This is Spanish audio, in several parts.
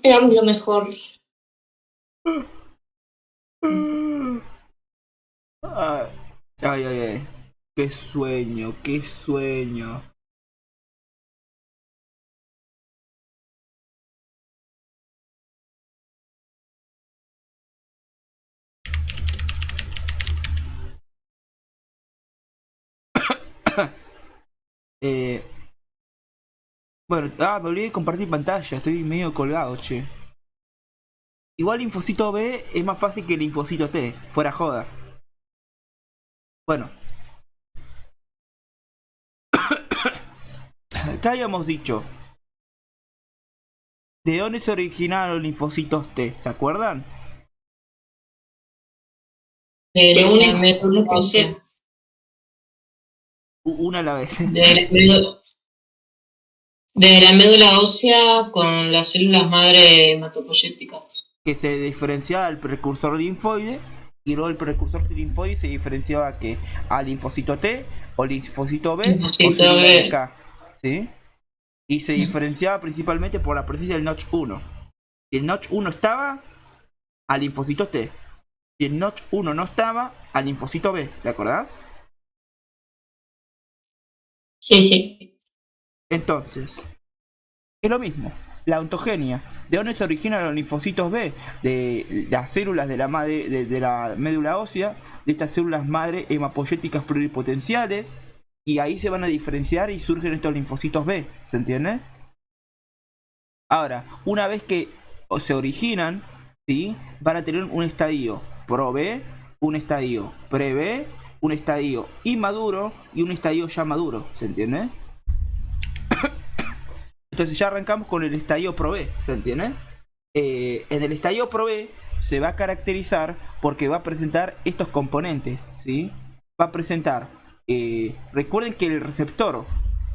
Éramos lo mejor. Ay, ay, ay, ay. Qué sueño, qué sueño. Eh, bueno, me olvidé de compartir pantalla, estoy medio colgado, che. Igual Linfocito B es más fácil que Linfocito T, fuera joda. Bueno, ¿qué habíamos dicho? ¿De dónde se originaron los linfocitos T? ¿Se acuerdan? De una una médula ósea. Una a la vez. De la médula ósea con las células madre hematopoyéticas. Que se diferenciaba el precursor linfoide y luego el precursor linfoide se diferenciaba a linfocito T o linfocito B Linfocito o célula B. de K, ¿sí? Y se diferenciaba principalmente por la presencia del Notch 1. Si el Notch 1 estaba, al linfocito T. Si el Notch 1 no estaba, al linfocito B, ¿te acordás? Sí, sí. Entonces, es lo mismo. La ontogenia. ¿De dónde se originan los linfocitos B? De las células de la médula ósea, de estas células madre hemapoyéticas pluripotenciales, y ahí se van a diferenciar y surgen estos linfocitos B, ¿se entiende? Ahora, una vez que se originan, ¿sí? Van a tener un estadio pro B, un estadio pre B, un estadio inmaduro y un estadio ya maduro, ¿se entiende? Entonces ya arrancamos con el estadio Pro B, ¿se entiende? En el estadio Pro B se va a caracterizar porque va a presentar estos componentes, ¿sí? Va a presentar, recuerden que el receptor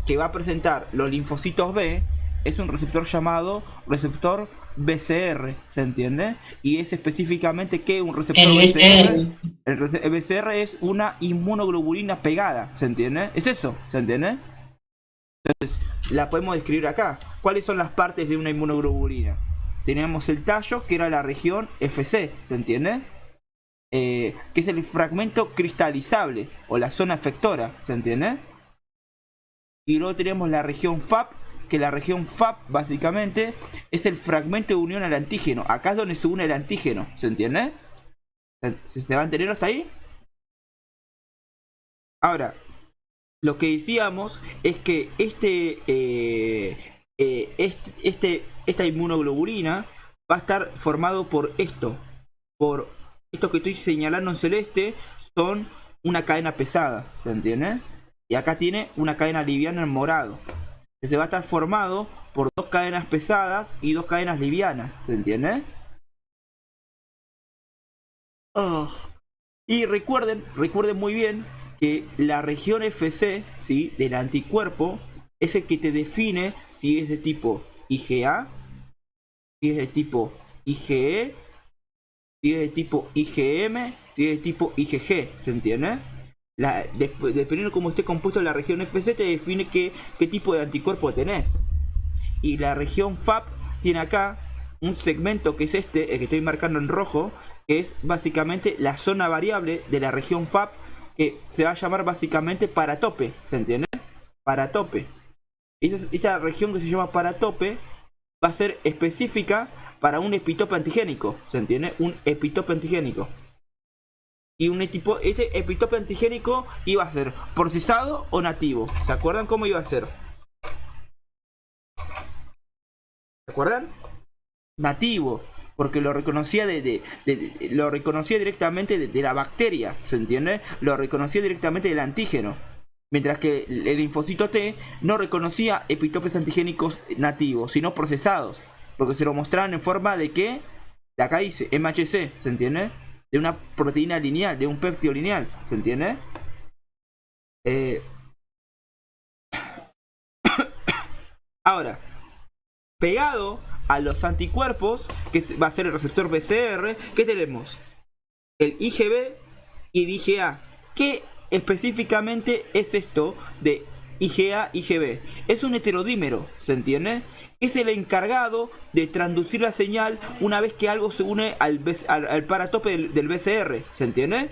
que va a presentar los linfocitos B es un receptor llamado receptor BCR, ¿se entiende? Y es específicamente que un receptor El BCR. BCR. El BCR es una inmunoglobulina pegada, ¿se entiende? Es eso, ¿se entiende? Entonces, la podemos describir acá. ¿Cuáles son las partes de una inmunoglobulina? Teníamos el tallo, que era la región FC, ¿se entiende? Que es el fragmento cristalizable, o la zona efectora, ¿se entiende? Y luego tenemos la región FAP, que la región FAP, básicamente, es el fragmento de unión al antígeno. Acá es donde se une el antígeno, ¿se entiende? ¿Se va a entender hasta ahí? Ahora, lo que decíamos es que esta inmunoglobulina va a estar formado por esto que estoy señalando en celeste, son una cadena pesada, ¿se entiende? Y acá tiene una cadena liviana en morado, que se va a estar formado por dos cadenas pesadas y dos cadenas livianas, ¿se entiende? Oh. Y recuerden muy bien que la región FC, ¿sí? Del anticuerpo es el que te define si es de tipo IgA, si es de tipo IgE, si es de tipo IgM, si es de tipo IgG, ¿se entiende? Dependiendo de cómo esté compuesto la región FC te define qué tipo de anticuerpo tenés. Y la región FAP tiene acá un segmento que es este, el que estoy marcando en rojo, que es básicamente la zona variable de la región FAP, que se va a llamar básicamente paratope, ¿se entiende? Paratope. Esta región que se llama paratope va a ser específica para un epitope antigénico, ¿se entiende? Un epitope antigénico. Y este epitope antigénico iba a ser procesado o nativo. ¿Se acuerdan cómo iba a ser? ¿Se acuerdan? Nativo, porque lo reconocía lo reconocía directamente de la bacteria, ¿se entiende? Lo reconocía directamente del antígeno. Mientras que el linfocito T no reconocía epitopes antigénicos nativos, sino procesados, porque se lo mostraban en forma de que, de acá dice MHC, ¿se entiende? De una proteína lineal, de un péptido lineal, ¿se entiende? Ahora, pegado a los anticuerpos, que va a ser el receptor BCR, ¿qué tenemos? El IgB y el IgA. ¿Qué específicamente es esto de IgA, IgB. Es un heterodímero, ¿se entiende? Es el encargado de transducir la señal una vez que algo se une al paratope del BCR, ¿se entiende?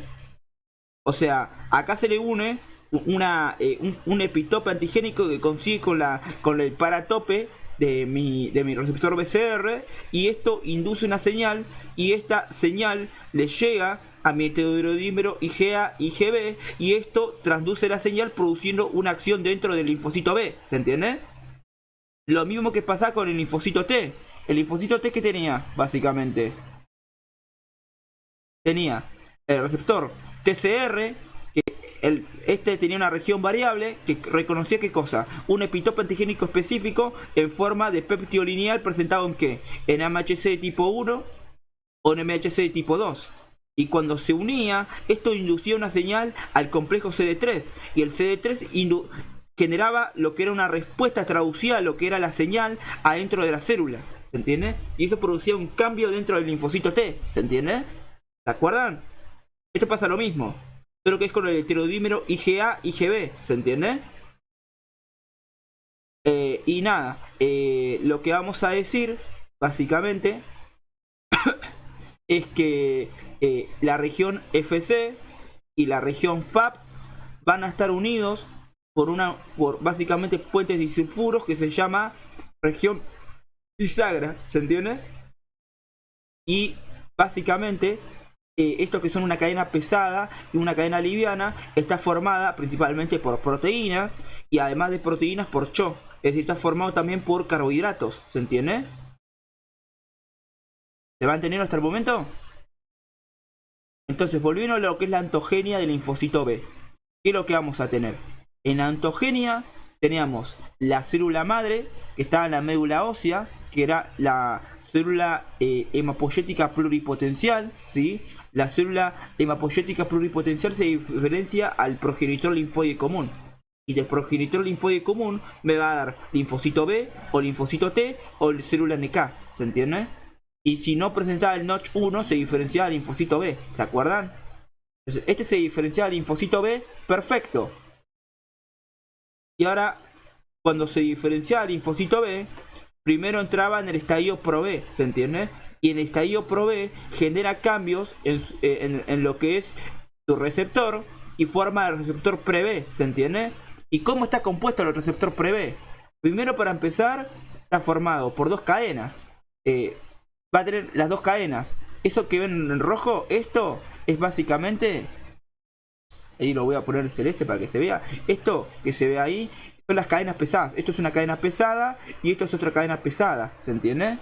O sea, acá se le une un epitope antigénico que consigue con el paratope de mi receptor BCR, y esto induce una señal, y esta señal le llega a mi heterodímero IgA, IgB, y esto transduce la señal produciendo una acción dentro del linfocito B, ¿se entiende? Lo mismo que pasa con el linfocito T. El linfocito T, ¿qué tenía? Básicamente tenía el receptor TCR, que este tenía una región variable que reconocía ¿qué cosa? Un epitope antigénico específico en forma de péptido lineal presentado en ¿qué? En MHC de tipo 1 o en MHC de tipo 2. Y cuando se unía, esto inducía una señal al complejo CD3. Y el CD3 generaba lo que era una respuesta traducida a lo que era la señal adentro de la célula. ¿Se entiende? Y eso producía un cambio dentro del linfocito T. ¿Se entiende? ¿Se acuerdan? Esto pasa lo mismo, pero que es con el heterodímero IgA, IgB, ¿se entiende? Y nada, lo que vamos a decir, básicamente, es que la región FC y la región FAP van a estar unidos por básicamente puentes disulfuros que se llama región bisagra, ¿se entiende? Y básicamente esto que son una cadena pesada y una cadena liviana está formada principalmente por proteínas, y además de proteínas por CHO, es decir, está formado también por carbohidratos, ¿se entiende? ¿Se va a entender hasta el momento? Entonces, volviendo a lo que es la ontogenia del linfocito B, ¿qué es lo que vamos a tener? En la ontogenia teníamos la célula madre, que estaba en la médula ósea, que era la célula hemapoyética pluripotencial, ¿sí? La célula hemapoyética pluripotencial se diferencia al progenitor linfoide común. Y del progenitor linfoide común me va a dar linfocito B, o linfocito T, o célula NK, ¿se entiende? Y si no presentaba el Notch 1, se diferenciaba al linfocito B, ¿se acuerdan? Entonces, este se diferenciaba al linfocito B, perfecto. Y ahora, cuando se diferenciaba al linfocito B, primero entraba en el estadio Pro-B, ¿se entiende? Y en el estadio Pro-B genera cambios en lo que es su receptor y forma el receptor Pre-B, ¿se entiende? ¿Y cómo está compuesto el receptor Pre-B? Primero, para empezar, está formado por dos cadenas. Va a tener las dos cadenas. Eso que ven en rojo, esto es básicamente... Ahí lo voy a poner en celeste para que se vea. Esto que se ve ahí son las cadenas pesadas. Esto es una cadena pesada y esto es otra cadena pesada, ¿se entiende?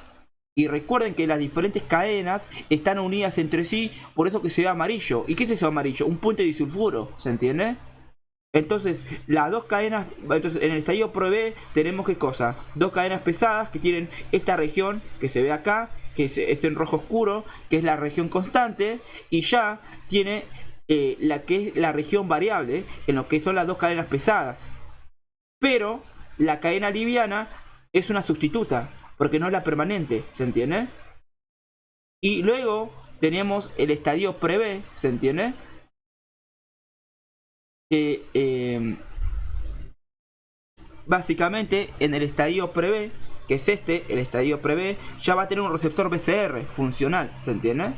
Y recuerden que las diferentes cadenas están unidas entre sí, por eso que se ve amarillo. ¿Y qué es eso amarillo? Un puente disulfuro, ¿se entiende? Entonces, las dos cadenas, entonces en el estadio Pro-B tenemos ¿qué cosa? Dos cadenas pesadas que tienen esta región que se ve acá, que es en rojo oscuro, que es la región constante, y ya tiene la que es la región variable, en lo que son las dos cadenas pesadas. Pero la cadena liviana es una sustituta, porque no es la permanente, ¿se entiende? Y luego tenemos el estadio Pre-B, ¿se entiende? Que básicamente en el estadio Pre-B, que es el estadio Pre-B, ya va a tener un receptor BCR funcional, ¿se entiende?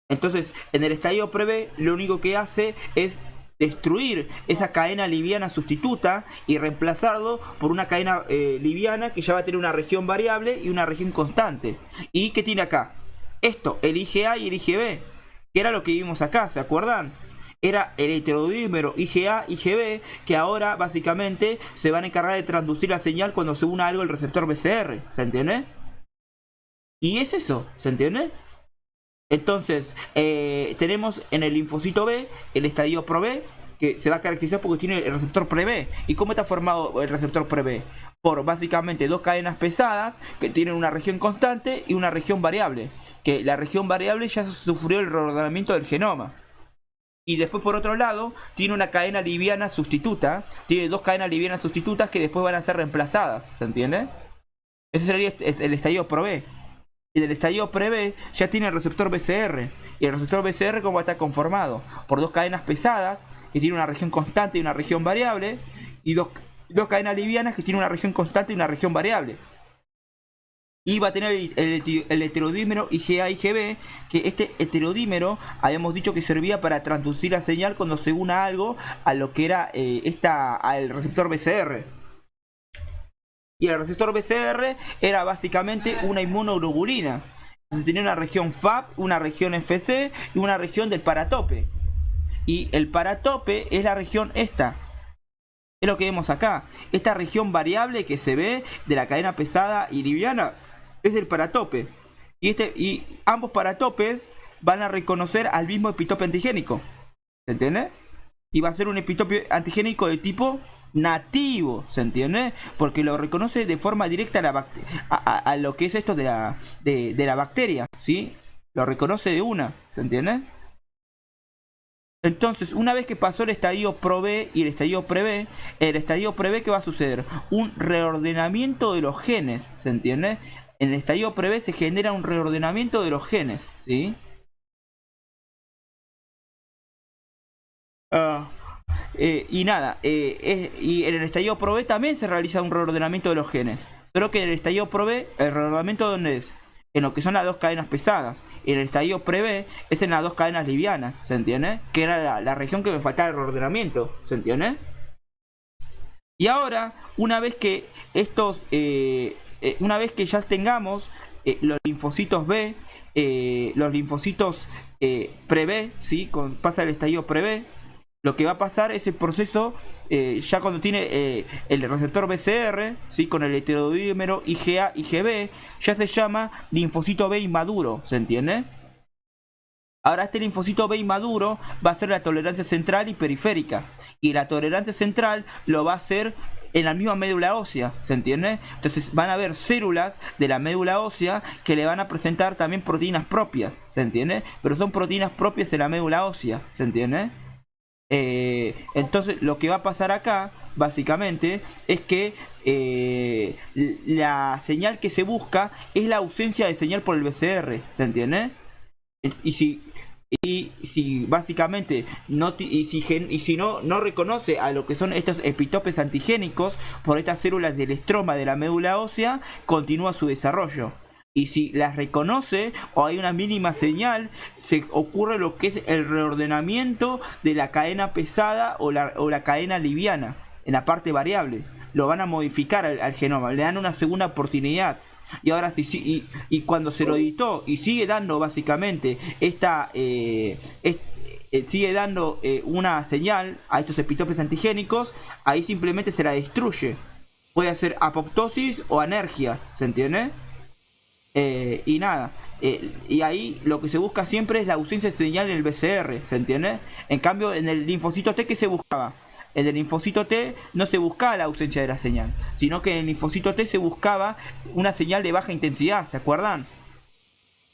Entonces, en el estadio Pre-B lo único que hace es destruir esa cadena liviana sustituta y reemplazarlo por una cadena liviana que ya va a tener una región variable y una región constante. ¿Y qué tiene acá? Esto, el IgA y el IgB, que era lo que vimos acá, ¿se acuerdan? Era el heterodímero IgA, IgB, que ahora básicamente se van a encargar de transducir la señal cuando se una algo el receptor BCR, ¿se entiende? Y es eso, ¿se entiende? Entonces, tenemos en el linfocito B el estadio Pro-B, que se va a caracterizar porque tiene el receptor Pre-B. ¿Y cómo está formado el receptor Pre-B? Por básicamente dos cadenas pesadas que tienen una región constante y una región variable. Que la región variable ya sufrió el reordenamiento del genoma. Y después, por otro lado, tiene una cadena liviana sustituta. Tiene dos cadenas livianas sustitutas que después van a ser reemplazadas, ¿se entiende? Ese sería el estadio Pro-B. Y del estadio Pre-B ya tiene el receptor BCR. Y el receptor BCR, ¿cómo va a estar conformado? Por dos cadenas pesadas, que tiene una región constante y una región variable. Y dos dos cadenas livianas que tienen una región constante y una región variable. Y va a tener el heterodímero IgA-IgB, que este heterodímero habíamos dicho que servía para transducir la señal cuando se una algo a lo que era al receptor BCR. Y el receptor BCR era básicamente una inmunoglobulina. Entonces tenía una región FAP, una región FC y una región del paratope. Y el paratope es la región esta. Es lo que vemos acá. Esta región variable que se ve de la cadena pesada y liviana es el paratope. Y ambos paratopes van a reconocer al mismo epitope antigénico. ¿Se entiende? Y va a ser un epitope antigénico de tipo nativo, ¿se entiende? Porque lo reconoce de forma directa a lo que es esto de la bacteria, ¿sí? Lo reconoce de una, ¿se entiende? Entonces, una vez que pasó el estadio Pro-B y el estadio Pre-B, ¿qué va a suceder? Un reordenamiento de los genes, ¿se entiende? En el estadio Pre-B se genera un reordenamiento de los genes, ¿sí? Y en el estadio Pro-B también se realiza un reordenamiento de los genes. Solo que en el estadio Pro-B, el reordenamiento ¿dónde es? En lo que son las dos cadenas pesadas. Y en el estadio Pre-B es en las dos cadenas livianas, ¿se entiende? Que era la región que me faltaba de reordenamiento, ¿se entiende? Y ahora, una vez que ya tengamos los linfocitos B, los linfocitos Pre-B, ¿sí? Pasa el estadio Pre-B, lo que va a pasar es el proceso, ya cuando tiene el receptor BCR, ¿sí? Con el heterodímero IgA-IgB, ya se llama linfocito B inmaduro, ¿se entiende? Ahora este linfocito B inmaduro va a ser la tolerancia central y periférica. Y la tolerancia central lo va a hacer en la misma médula ósea, ¿se entiende? Entonces van a haber células de la médula ósea que le van a presentar también proteínas propias, ¿se entiende? Pero son proteínas propias de la médula ósea, ¿se entiende? Entonces lo que va a pasar acá básicamente es que la señal que se busca es la ausencia de señal por el BCR, ¿se entiende? Y si básicamente no reconoce a lo que son estos epitopes antigénicos por estas células del estroma de la médula ósea, continúa su desarrollo. Y si las reconoce o hay una mínima señal, se ocurre lo que es el reordenamiento de la cadena pesada o la cadena liviana en la parte variable. Lo van a modificar al genoma, le dan una segunda oportunidad. Y ahora y cuando se lo editó y sigue dando básicamente sigue dando una señal a estos epitopes antigénicos, ahí simplemente se la destruye. Puede ser apoptosis o anergia, ¿se entiende? Y nada, y ahí lo que se busca siempre es la ausencia de señal en el BCR, ¿se entiende? En cambio, en el linfocito T, ¿qué se buscaba? En el linfocito T no se buscaba la ausencia de la señal, sino que en el linfocito T se buscaba una señal de baja intensidad, ¿se acuerdan?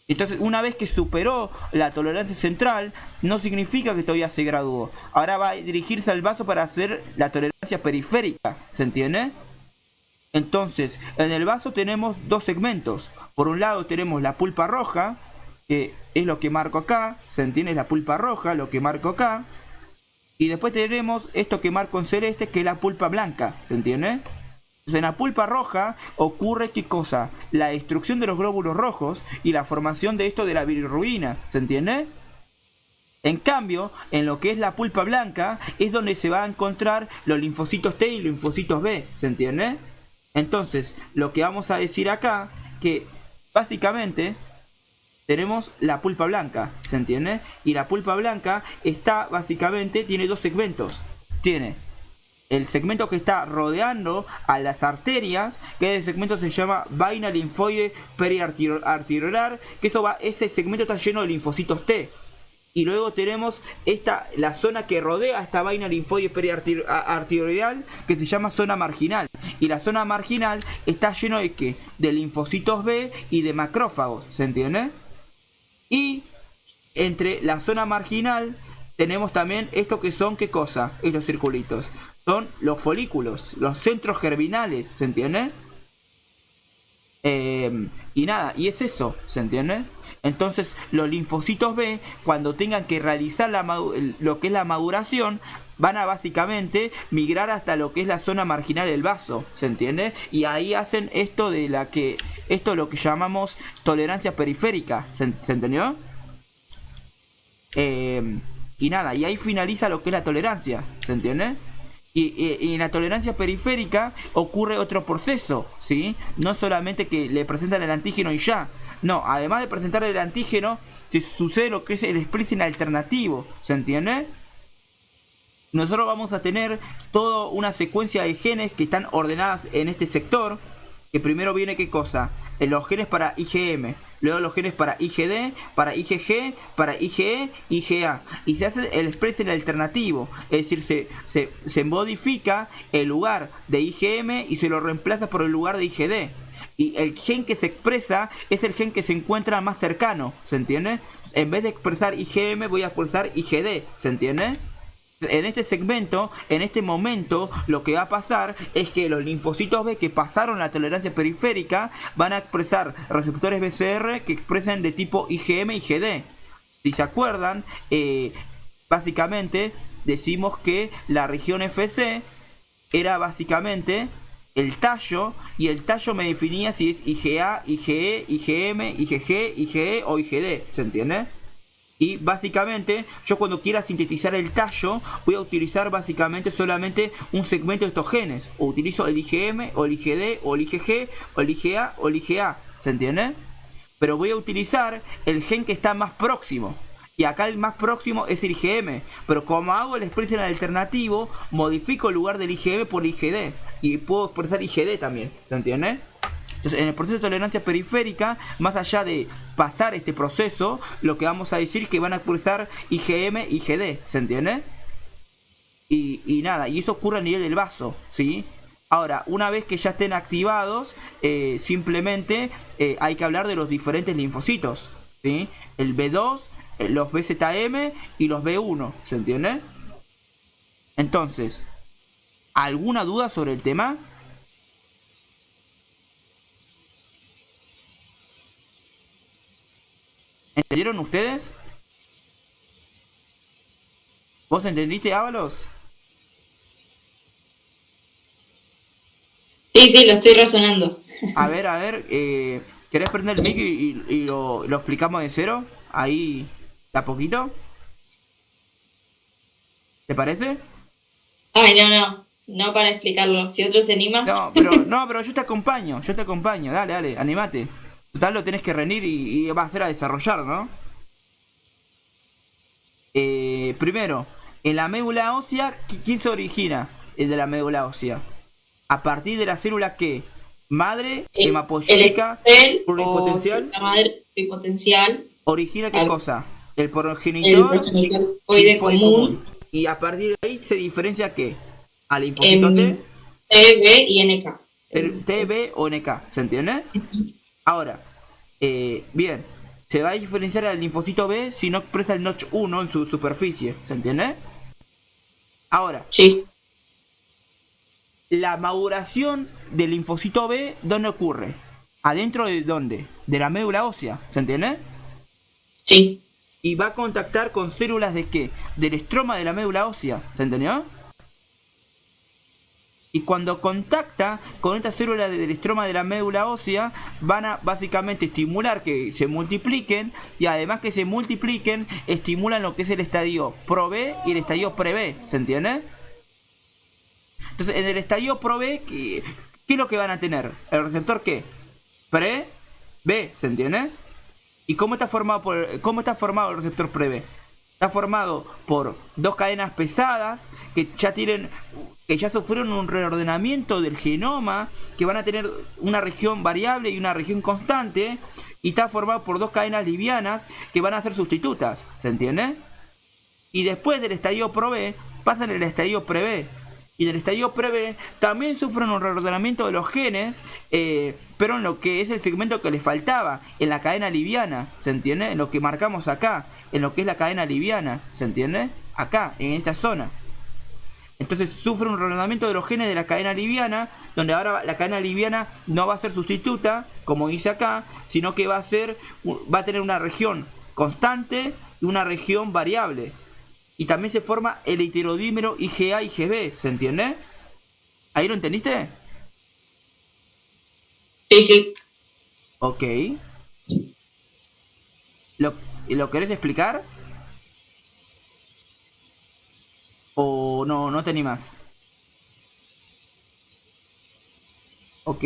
Entonces, una vez que superó la tolerancia central, no significa que todavía se graduó. Ahora va a dirigirse al vaso para hacer la tolerancia periférica, ¿se entiende? Entonces, en el vaso tenemos dos segmentos. Por un lado tenemos la pulpa roja, que es lo que marco acá, ¿se entiende? La pulpa roja, lo que marco acá. Y después tenemos esto que marco en celeste, que es la pulpa blanca, ¿se entiende? Entonces, en la pulpa roja ocurre ¿qué cosa? La destrucción de los glóbulos rojos y la formación de esto de la bilirrubina, ¿se entiende? En cambio, en lo que es la pulpa blanca es donde se va a encontrar los linfocitos T y los linfocitos B, ¿se entiende? Entonces, lo que vamos a decir acá, que básicamente tenemos la pulpa blanca, ¿se entiende? Y la pulpa blanca tiene dos segmentos. Tiene el segmento que está rodeando a las arterias, que ese segmento se llama vaina linfoide periarteriolar, que ese segmento está lleno de linfocitos T. Y luego tenemos la zona que rodea esta vaina linfoide periarterial, que se llama zona marginal. Y la zona marginal está lleno de ¿qué? De linfocitos B y de macrófagos, ¿se entiende? Y entre la zona marginal tenemos también esto que son, ¿qué cosa? Estos circulitos. Son los folículos, los centros germinales, ¿se entiende? Y nada, y es eso, ¿se entiende? Entonces los linfocitos B, cuando tengan que realizar lo que es la maduración, van a básicamente migrar hasta lo que es la zona marginal del vaso, ¿se entiende? Y ahí hacen esto de esto es lo que llamamos tolerancia periférica, ¿se entendió? Y nada, y ahí finaliza lo que es la tolerancia, ¿se entiende? Y en la tolerancia periférica ocurre otro proceso, ¿sí? No solamente que le presentan el antígeno y ya. No, además de presentar el antígeno, se sucede lo que es el splicing alternativo, ¿se entiende? Nosotros vamos a tener toda una secuencia de genes que están ordenadas en este sector. Que primero viene, ¿qué cosa? Los genes para IgM, luego los genes para IgD, para IgG, para IgE, IgA. Y se hace el splicing alternativo, es decir, se modifica el lugar de IgM y se lo reemplaza por el lugar de IgD. Y el gen que se expresa es el gen que se encuentra más cercano, ¿se entiende? En vez de expresar IgM voy a expresar IgD, ¿se entiende? En este segmento, en este momento, lo que va a pasar es que los linfocitos B que pasaron la tolerancia periférica van a expresar receptores BCR que expresen de tipo IgM y IgD. Si se acuerdan, básicamente decimos que la región FC era básicamente el tallo, y el tallo me definía si es IgA, IgE, IgM, IgG, IgE o IgD, ¿se entiende? Y básicamente yo cuando quiera sintetizar el tallo voy a utilizar básicamente solamente un segmento de estos genes. O utilizo el IgM, o el IgD, o el IgG, o el IgA, o el IgA. ¿Se entiende? Pero voy a utilizar el gen que está más próximo. Y acá el más próximo es el IgM. Pero como hago el splicing alternativo, modifico el lugar del IgM por IgD. Y puedo expresar IgD también. ¿Se entiende? Entonces, en el proceso de tolerancia periférica, más allá de pasar este proceso, lo que vamos a decir es que van a expresar IgM y IgD, ¿se entiende? Y nada, y eso ocurre a nivel del vaso, ¿sí? Ahora, una vez que ya estén activados, simplemente hay que hablar de los diferentes linfocitos, ¿sí? El B2, los BZM y los B1, ¿se entiende? Entonces, ¿alguna duda sobre el tema? ¿Entendieron ustedes? ¿Vos entendiste, Ábalos? Sí, lo estoy razonando. A ver, ¿querés prender el mic y lo explicamos de cero? Ahí, de a poquito. ¿Te parece? Ay, no para explicarlo. Si otro se anima. No, pero yo te acompaño, dale, animate. Total lo tenés que rendir y vas a hacer a desarrollar, ¿no? Primero, en la médula ósea, ¿quién se origina de la médula ósea? A partir de la célula ¿qué? Madre, hemapoyética, pluripotencial. La madre pluripotencial. ¿Origina qué cosa? El progenitor linfoide común. Y a partir de ahí se diferencia ¿qué? Al linfocito T, B y NK. T, B o NK, ¿se entiende? Ahora, bien, se va a diferenciar al linfocito B si no expresa el Notch 1 en su superficie, ¿se entiende? Ahora, sí. La maduración del linfocito B, ¿dónde ocurre? ¿Adentro de dónde? De la médula ósea, ¿se entiende? Sí. Y va a contactar con células de ¿qué? Del estroma de la médula ósea, ¿se entendió? Y cuando contacta con estas células del estroma de la médula ósea, van a básicamente estimular que se multipliquen, y además que se multipliquen, estimulan lo que es el estadio pro-B y el estadio pre-B, ¿se entiende? Entonces, en el estadio pro-B, ¿qué es lo que van a tener? ¿El receptor qué? Pre-B, ¿se entiende? ¿Y cómo está formado el receptor pre-B? Está formado por dos cadenas pesadas que ya sufrieron un reordenamiento del genoma, que van a tener una región variable y una región constante, y está formado por dos cadenas livianas que van a ser sustitutas, ¿se entiende? Y después del estadio pro-B pasan al estadio pre-B, y del estadio pre-B también sufren un reordenamiento de los genes, pero en lo que es el segmento que les faltaba, en la cadena liviana, ¿se entiende? En lo que marcamos acá, en lo que es la cadena liviana, ¿se entiende? Acá, en esta zona. Entonces sufre un reordenamiento de los genes de la cadena liviana, donde ahora la cadena liviana no va a ser sustituta, como dice acá, sino que va a tener una región constante y una región variable. Y también se forma el heterodímero IgA y IgB, ¿se entiende? ¿Ahí lo entendiste? Sí, sí. Ok. ¿Lo querés explicar? ¿O no te animás? Ok.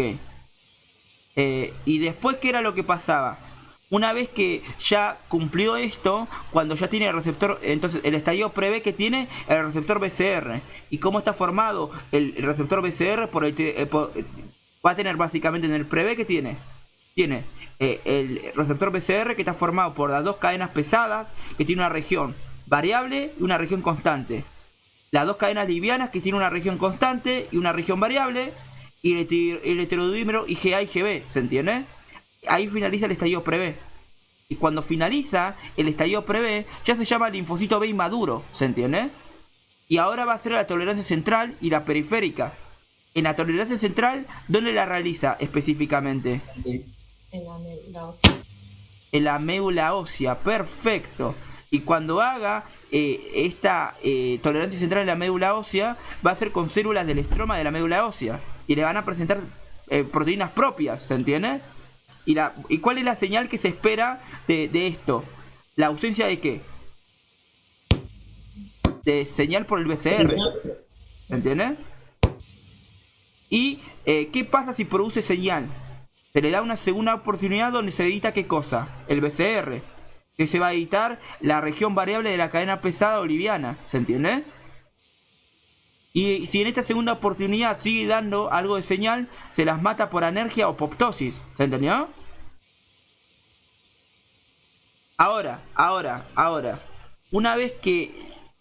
Y después, ¿qué era lo que pasaba? Una vez que ya cumplió esto, cuando ya tiene el receptor, entonces el estadio prevé que tiene el receptor BCR. ¿Y cómo está formado el receptor BCR? Va a tener básicamente en el prevé que tiene. Tiene el receptor BCR que está formado por las dos cadenas pesadas, que tiene una región variable y una región constante. Las dos cadenas livianas que tienen una región constante y una región variable. Y el heterodímero IgA y IgB, ¿se entiende? Ahí finaliza el estadio prevé. Y cuando finaliza el estadio prevé, ya se llama linfocito B inmaduro, ¿se entiende? Y ahora va a ser la tolerancia central y la periférica. En la tolerancia central, ¿dónde la realiza específicamente? En la médula ósea. En la médula ósea, perfecto. Y cuando haga esta tolerancia central en la médula ósea, va a ser con células del estroma de la médula ósea. Y le van a presentar proteínas propias, ¿se entiende? ¿Y cuál es la señal que se espera de esto? ¿La ausencia de qué? De señal por el BCR, ¿se entiende? ¿Y qué pasa si produce señal? Se le da una segunda oportunidad donde se edita ¿qué cosa? El BCR, que se va a editar la región variable de la cadena pesada o liviana, ¿se entiende? Y si en esta segunda oportunidad sigue dando algo de señal, se las mata por anergia o apoptosis. ¿Se entendió? Ahora. Una vez que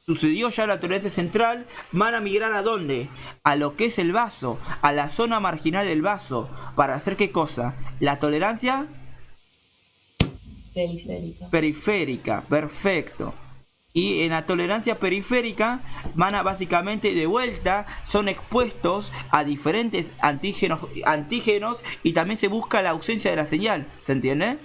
sucedió ya la tolerancia central, van a migrar ¿a dónde? A lo que es el vaso, a la zona marginal del vaso. ¿Para hacer qué cosa? La tolerancia periférica, perfecto. Y en la tolerancia periférica van a básicamente de vuelta, son expuestos a diferentes antígenos y también se busca la ausencia de la señal, ¿se entiende?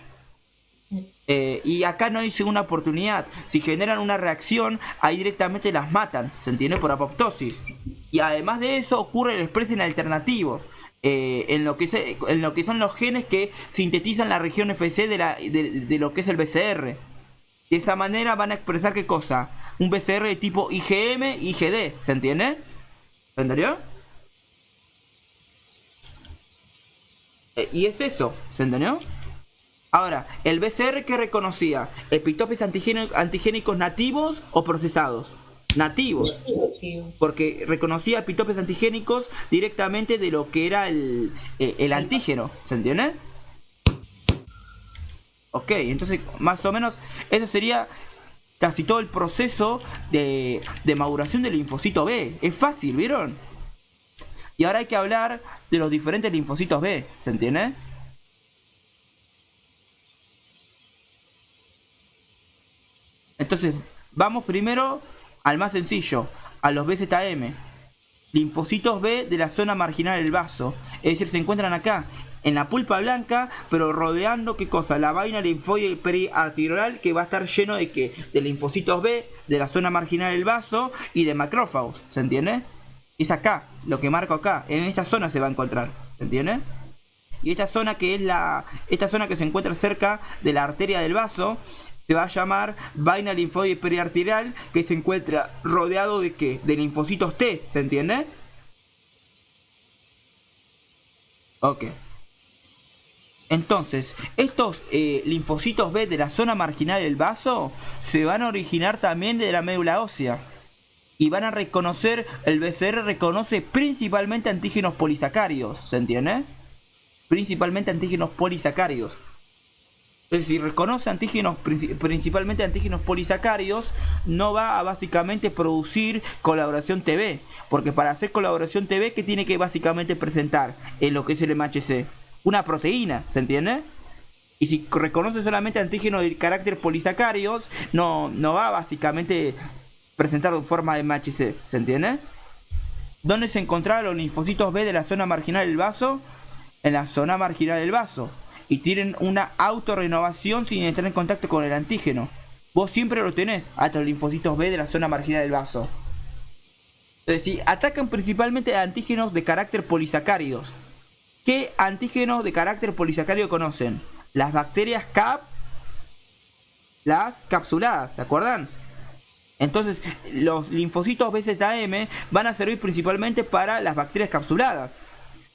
Y acá no hay segunda oportunidad. Si generan una reacción, ahí directamente las matan, ¿se entiende? Por apoptosis. Y además de eso ocurre el expresión alternativo. En lo que son los genes que sintetizan la región FC de lo que es el BCR. De esa manera van a expresar ¿qué cosa? Un BCR de tipo IgM y IgD, ¿se entiende? ¿Se entendió? Y es eso, ¿se entendió? Ahora, ¿el BCR qué reconocía? ¿Epitopes antigénicos nativos o procesados? Nativos. Porque reconocía epitopes antigénicos directamente de lo que era el antígeno, ¿se entiende? Ok, entonces más o menos ese sería casi todo el proceso de maduración del linfocito B. Es fácil, ¿vieron? Y ahora hay que hablar de los diferentes linfocitos B, ¿se entiende? Entonces, vamos primero al más sencillo, a los BZM. Linfocitos B de la zona marginal del vaso. Es decir, se encuentran acá, en la pulpa blanca, pero rodeando ¿qué cosa? La vaina linfoide periarterial, que va a estar lleno de ¿qué? De linfocitos B, de la zona marginal del vaso y de macrófagos, ¿se entiende? Es acá, lo que marco acá, en esta zona se va a encontrar, ¿se entiende? Y esta zona que es esta zona que se encuentra cerca de la arteria del vaso, se va a llamar vaina linfoide periarterial, que se encuentra rodeado de ¿qué? De linfocitos T, ¿se entiende? Ok. Entonces, estos linfocitos B de la zona marginal del vaso se van a originar también de la médula ósea. Y van a reconocer, el BCR reconoce principalmente antígenos polisacáridos, ¿se entiende? Principalmente antígenos polisacáridos. Entonces, si reconoce principalmente antígenos polisacáridos, no va a básicamente producir colaboración TB. Porque para hacer colaboración TB, ¿qué tiene que básicamente presentar en lo que es el MHC? Una proteína, ¿se entiende? Y si reconoce solamente antígenos de carácter polisacáridos, no va a básicamente presentar en forma de MHC, ¿se entiende? ¿Dónde se encontraban los linfocitos B de la zona marginal del vaso? En la zona marginal del vaso. Y tienen una autorrenovación sin entrar en contacto con el antígeno. vos siempre lo tenés hasta los linfocitos B de la zona marginal del vaso. Entonces, si atacan principalmente a antígenos de carácter polisacáridos. ¿Qué antígenos de carácter polisacárido conocen? Las bacterias CAP, las capsuladas, ¿se acuerdan? Entonces, los linfocitos BZM van a servir principalmente para las bacterias capsuladas.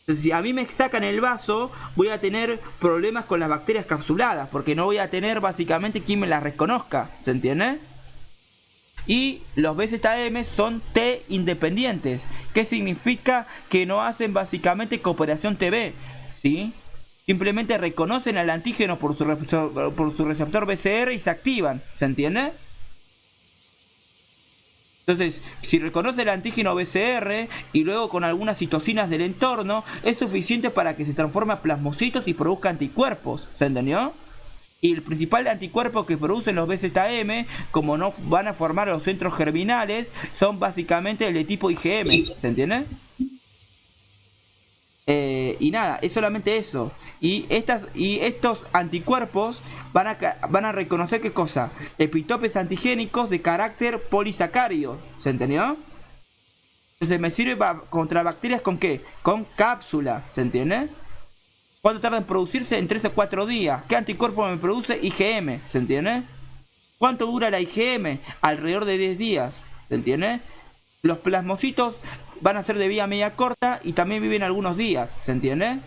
Entonces, si a mí me sacan el vaso, voy a tener problemas con las bacterias capsuladas, porque no voy a tener básicamente quien me las reconozca, ¿se entiende? Y los BZM son T independientes, que significa que no hacen básicamente cooperación TB, ¿sí? Simplemente reconocen al antígeno por su receptor BCR y se activan, ¿se entiende? Entonces, si reconoce el antígeno BCR y luego con algunas citocinas del entorno, es suficiente para que se transforme a plasmocitos y produzca anticuerpos, ¿se entendió? Y el principal anticuerpo que producen los BZM, como no van a formar los centros germinales, son básicamente el de tipo IgM, ¿se entiende? Y nada, es solamente eso. Y estos anticuerpos van a reconocer ¿qué cosa? Epitopes antigénicos de carácter polisacárido, ¿se entendió? Entonces me sirve contra bacterias ¿con qué? Con cápsula, ¿se entiende? ¿Cuánto tarda en producirse? En 3 o 4 días. ¿Qué anticuerpo me produce? IgM, ¿se entiende? ¿Cuánto dura la IgM? Alrededor de 10 días, ¿se entiende? Los plasmocitos van a ser de vida media corta y también viven algunos días, ¿se entiende?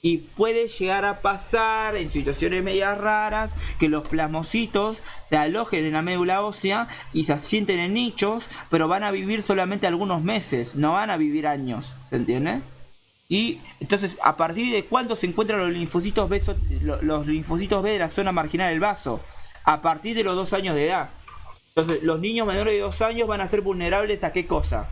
Y puede llegar a pasar en situaciones medias raras que los plasmocitos se alojen en la médula ósea y se asienten en nichos, pero van a vivir solamente algunos meses, no van a vivir años, ¿se entiende? Y entonces, ¿a partir de cuándo se encuentran los linfocitos B de la zona marginal del vaso? A partir de los 2 años de edad. Entonces, los niños menores de 2 años van a ser vulnerables ¿a qué cosa?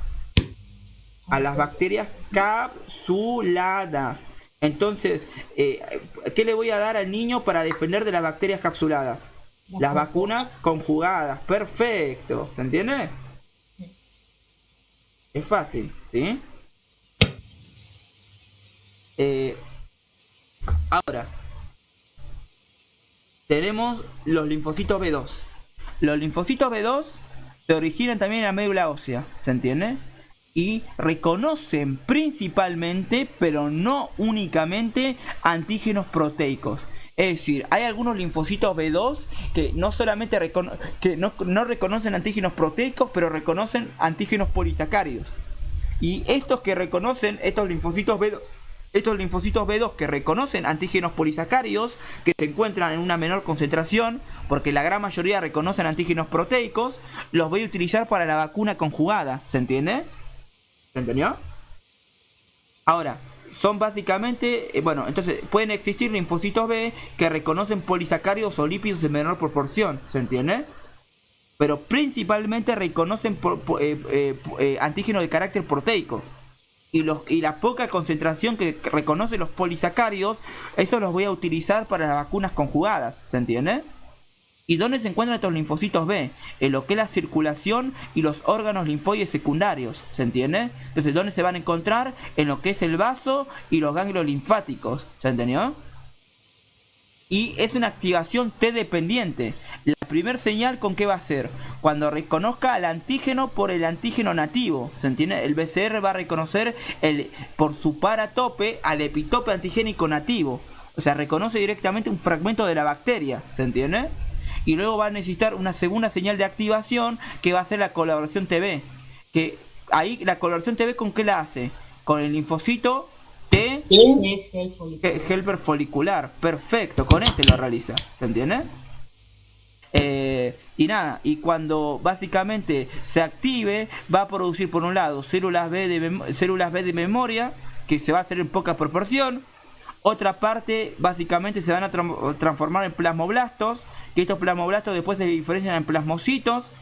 A las bacterias capsuladas. Entonces, ¿qué le voy a dar al niño para defender de las bacterias capsuladas? Las vacunas conjugadas. Perfecto. ¿Se entiende? Es fácil, ¿sí? Ahora, tenemos los linfocitos B2. Los linfocitos B2 se originan también en la médula ósea, ¿se entiende? Y reconocen principalmente, pero no únicamente, antígenos proteicos. Es decir, hay algunos linfocitos B2 que no solamente no reconocen antígenos proteicos, pero reconocen antígenos polisacáridos. Y estos que reconocen, estos linfocitos B2 que reconocen antígenos polisacáridos, que se encuentran en una menor concentración, porque la gran mayoría reconocen antígenos proteicos, los voy a utilizar para la vacuna conjugada, ¿se entiende? ¿Se entendió? Ahora, son básicamente, entonces pueden existir linfocitos B que reconocen polisacáridos o lípidos en menor proporción, ¿se entiende? Pero principalmente reconocen antígenos de carácter proteico. Y la poca concentración que reconocen los polisacáridos, eso los voy a utilizar para las vacunas conjugadas, ¿se entiende? ¿Y dónde se encuentran estos linfocitos B? En lo que es la circulación y los órganos linfoides secundarios, ¿se entiende? Entonces, ¿dónde se van a encontrar? En lo que es el vaso y los ganglios linfáticos, ¿se entendió? Y es una activación T dependiente. La primer señal ¿con qué va a ser? Cuando reconozca al antígeno por el antígeno nativo, ¿se entiende? El BCR va a reconocer por su paratope al epitope antigénico nativo. O sea, reconoce directamente un fragmento de la bacteria, ¿se entiende? Y luego va a necesitar una segunda señal de activación que va a ser la coloración TB. Que ahí la coloración TB ¿con qué la hace? Con el linfocito T helper folicular. Perfecto, con este lo realiza, ¿se entiende? Y nada, y cuando básicamente se active, va a producir por un lado células B de memoria, que se va a hacer en poca proporción. Otra parte básicamente se van a transformar en plasmoblastos, que estos plasmoblastos después se diferencian en plasmocitos,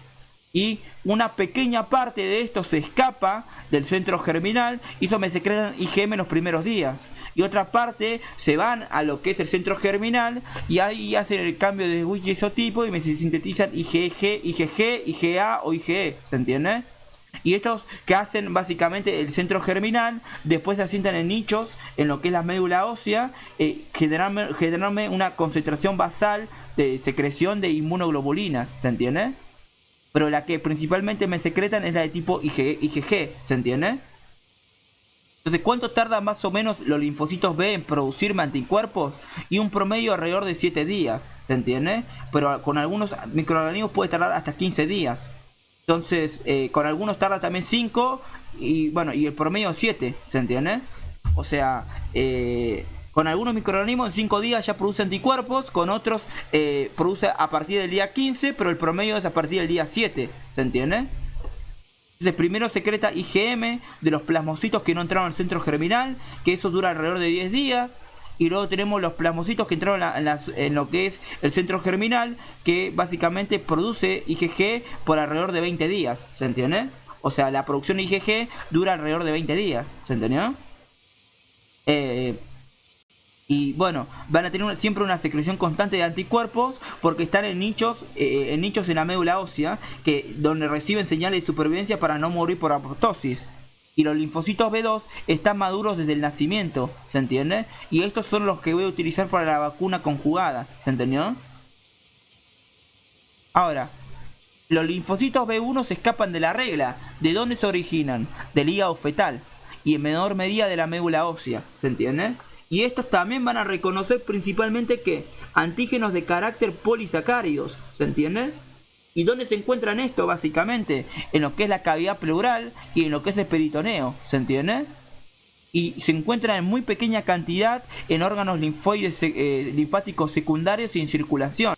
y una pequeña parte de esto se escapa del centro germinal y eso me secretan IgM en los primeros días. Y otra parte se van a lo que es el centro germinal y ahí hacen el cambio de isotipo y me sintetizan IgG, IgA o IgE, ¿se entiende? Y estos que hacen básicamente el centro germinal, después se asientan en nichos, en lo que es la médula ósea, generando una concentración basal de secreción de inmunoglobulinas, ¿se entiende? Pero la que principalmente me secretan es la de tipo IgG, ¿se entiende? Entonces, ¿cuánto tarda más o menos los linfocitos B en producirme anticuerpos? Y un promedio alrededor de 7 días, ¿se entiende? Pero con algunos microorganismos puede tardar hasta 15 días. Entonces, con algunos tarda también 5 y bueno, y el promedio 7, ¿se entiende? O sea, con algunos microorganismos en 5 días ya produce anticuerpos, con otros produce a partir del día 15, pero el promedio es a partir del día 7, ¿se entiende? Entonces primero secreta IgM de los plasmocitos que no entraron al centro germinal, que eso dura alrededor de 10 días. Y luego tenemos los plasmocitos que entraron en lo que es el centro germinal, que básicamente produce IgG por alrededor de 20 días, ¿se entiende? O sea, la producción de IgG dura alrededor de 20 días, ¿se entendió? Y bueno, van a tener siempre una secreción constante de anticuerpos porque están en nichos en la médula ósea, donde reciben señales de supervivencia para no morir por apoptosis. Y los linfocitos B2 están maduros desde el nacimiento, ¿se entiende? Y estos son los que voy a utilizar para la vacuna conjugada, ¿se entendió? Ahora, los linfocitos B1 se escapan de la regla. ¿De dónde se originan? Del hígado fetal y en menor medida de la médula ósea, ¿se entiende? Y estos también van a reconocer principalmente que antígenos de carácter polisacáridos, ¿se entiende? ¿Y dónde se encuentran esto básicamente? En lo que es la cavidad pleural y en lo que es el peritoneo, ¿se entiende? Y se encuentran en muy pequeña cantidad en órganos linfoides, linfáticos secundarios y en circulación.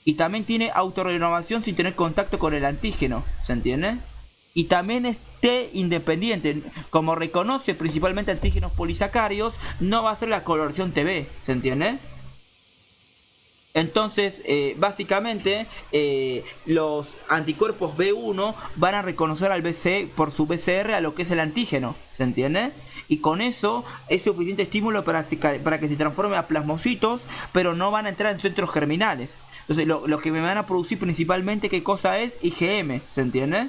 Y también tiene autorrenovación sin tener contacto con el antígeno, ¿se entiende? Y también es T independiente, como reconoce principalmente antígenos polisacáridos, no va a ser la coloración TB, ¿se entiende? Entonces, básicamente, los anticuerpos B1 van a reconocer al BC por su BCR a lo que es el antígeno, ¿se entiende? Y con eso es suficiente estímulo para que se transforme a plasmocitos, pero no van a entrar en centros germinales. Entonces, lo que me van a producir principalmente, ¿qué cosa es? IgM, ¿se entiende?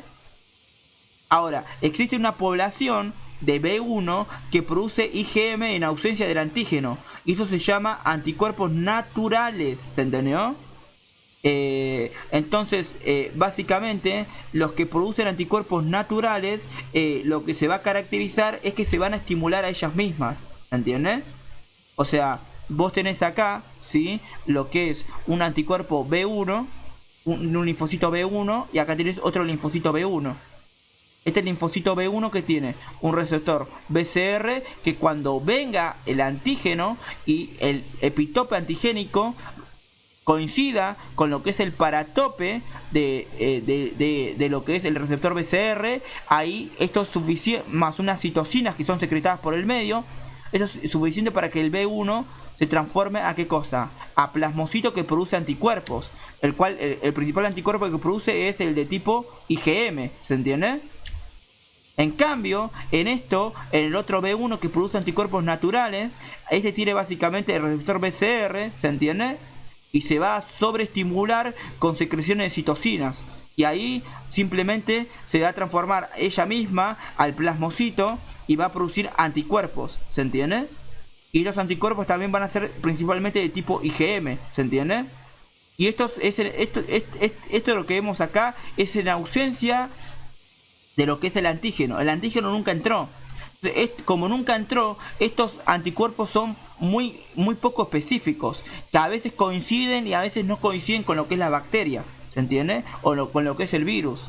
Ahora, existe una población de B1 que produce IgM en ausencia del antígeno. Y eso se llama anticuerpos naturales, ¿se entendió? Entonces, básicamente, los que producen anticuerpos naturales, lo que se va a caracterizar es que se van a estimular a ellas mismas, ¿se entiende? O sea, vos tenés acá, ¿sí? Lo que es un anticuerpo B1, un linfocito B1, y acá tenés otro linfocito B1. Este linfocito B1 que tiene un receptor BCR que cuando venga el antígeno y el epitope antigénico coincida con lo que es el paratope de lo que es el receptor BCR, ahí esto es suficiente, más unas citocinas que son secretadas por el medio, eso es suficiente para que el B1 se transforme a ¿qué cosa? A plasmocito que produce anticuerpos, el cual el principal anticuerpo que produce es el de tipo IgM, ¿se entiende? En cambio, en el otro B1 que produce anticuerpos naturales, este tiene básicamente el receptor BCR, ¿se entiende? Y se va a sobreestimular con secreciones de citocinas. Y ahí simplemente se va a transformar ella misma al plasmocito y va a producir anticuerpos, ¿se entiende? Y los anticuerpos también van a ser principalmente de tipo IgM, ¿se entiende? Y esto es lo que vemos acá, es en ausencia de lo que es el antígeno. El antígeno nunca entró. Como nunca entró, estos anticuerpos son muy poco específicos, que a veces coinciden y a veces no coinciden con lo que es la bacteria, ¿se entiende? Con lo que es el virus.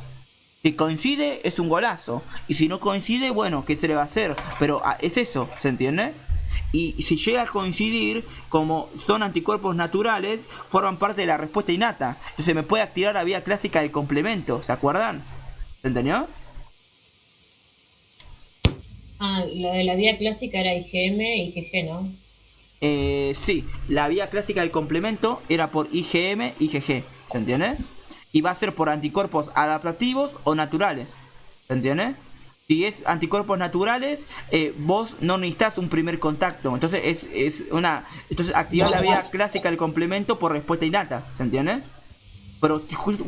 Si coincide es un golazo, y si no coincide, bueno, ¿qué se le va a hacer? Pero es eso, ¿se entiende? Y si llega a coincidir, como son anticuerpos naturales, forman parte de la respuesta innata. Entonces me puede activar la vía clásica del complemento, ¿se acuerdan? ¿Se entendió? Ah, lo de la vía clásica era IgM e IgG, ¿no? Sí, la vía clásica del complemento era por IgM, IgG, ¿se entiende? Y va a ser por anticuerpos adaptativos o naturales, ¿se entiende? Si es anticuerpos naturales, vos no necesitas un primer contacto, entonces entonces activar la vía clásica del complemento por respuesta innata, ¿se entiende? Pero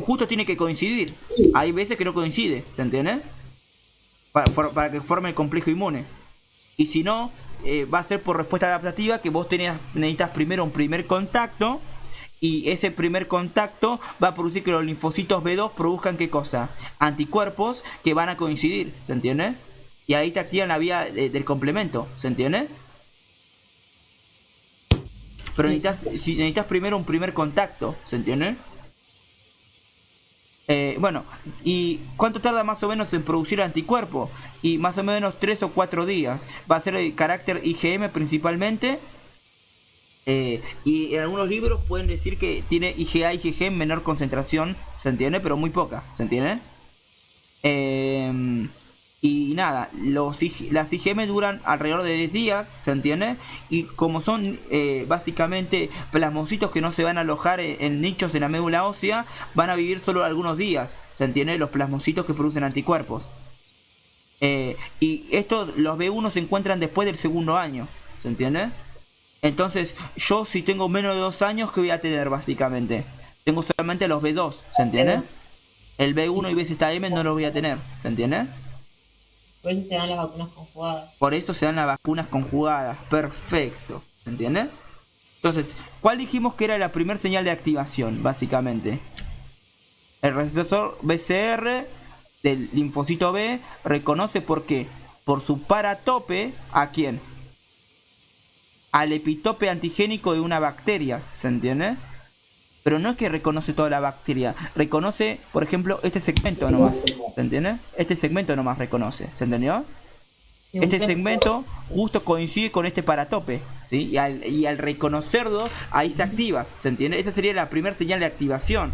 justo tiene que coincidir, hay veces que no coincide, ¿se entiende? para que forme el complejo inmune. Y si no, va a ser por respuesta adaptativa, que vos necesitas primero un primer contacto, y ese primer contacto va a producir que los linfocitos B2 produzcan ¿qué cosa? Anticuerpos que van a coincidir, ¿se entiende? Y ahí te activan la vía del complemento, ¿se entiende? Pero necesitas primero un primer contacto, ¿se entiende? Bueno, ¿y cuánto tarda más o menos en producir anticuerpo? Y más o menos 3 o 4 días. Va a ser de carácter IgM principalmente. Y en algunos libros pueden decir que tiene IgA y IgG en menor concentración, ¿se entiende? Pero muy poca, ¿se entiende? Y nada, las IgM duran alrededor de 10 días, ¿se entiende? Y como son básicamente plasmocitos que no se van a alojar en nichos en la médula ósea, van a vivir solo algunos días, ¿se entiende? Los plasmocitos que producen anticuerpos. Y estos, los B1 se encuentran después del segundo año, ¿se entiende? Entonces, yo si tengo menos de 2 años, ¿qué voy a tener básicamente? Tengo solamente los B2, ¿se entiende? El B1 y BZM no los voy a tener, ¿se entiende? Por eso se dan las vacunas conjugadas. Por eso se dan las vacunas conjugadas, perfecto, ¿se entiende? Entonces, ¿cuál dijimos que era la primera señal de activación, básicamente? El receptor BCR del linfocito B reconoce por qué, por su paratope, ¿a quién? Al epitope antigénico de una bacteria, ¿se entiende? Pero no es que reconoce toda la bacteria, reconoce, por ejemplo, este segmento nomás, ¿se entiende? Este segmento nomás reconoce, ¿se entendió? Este segmento justo coincide con este paratope, ¿sí? Y al reconocerlo, ahí se activa, ¿se entiende? Esa sería la primera señal de activación.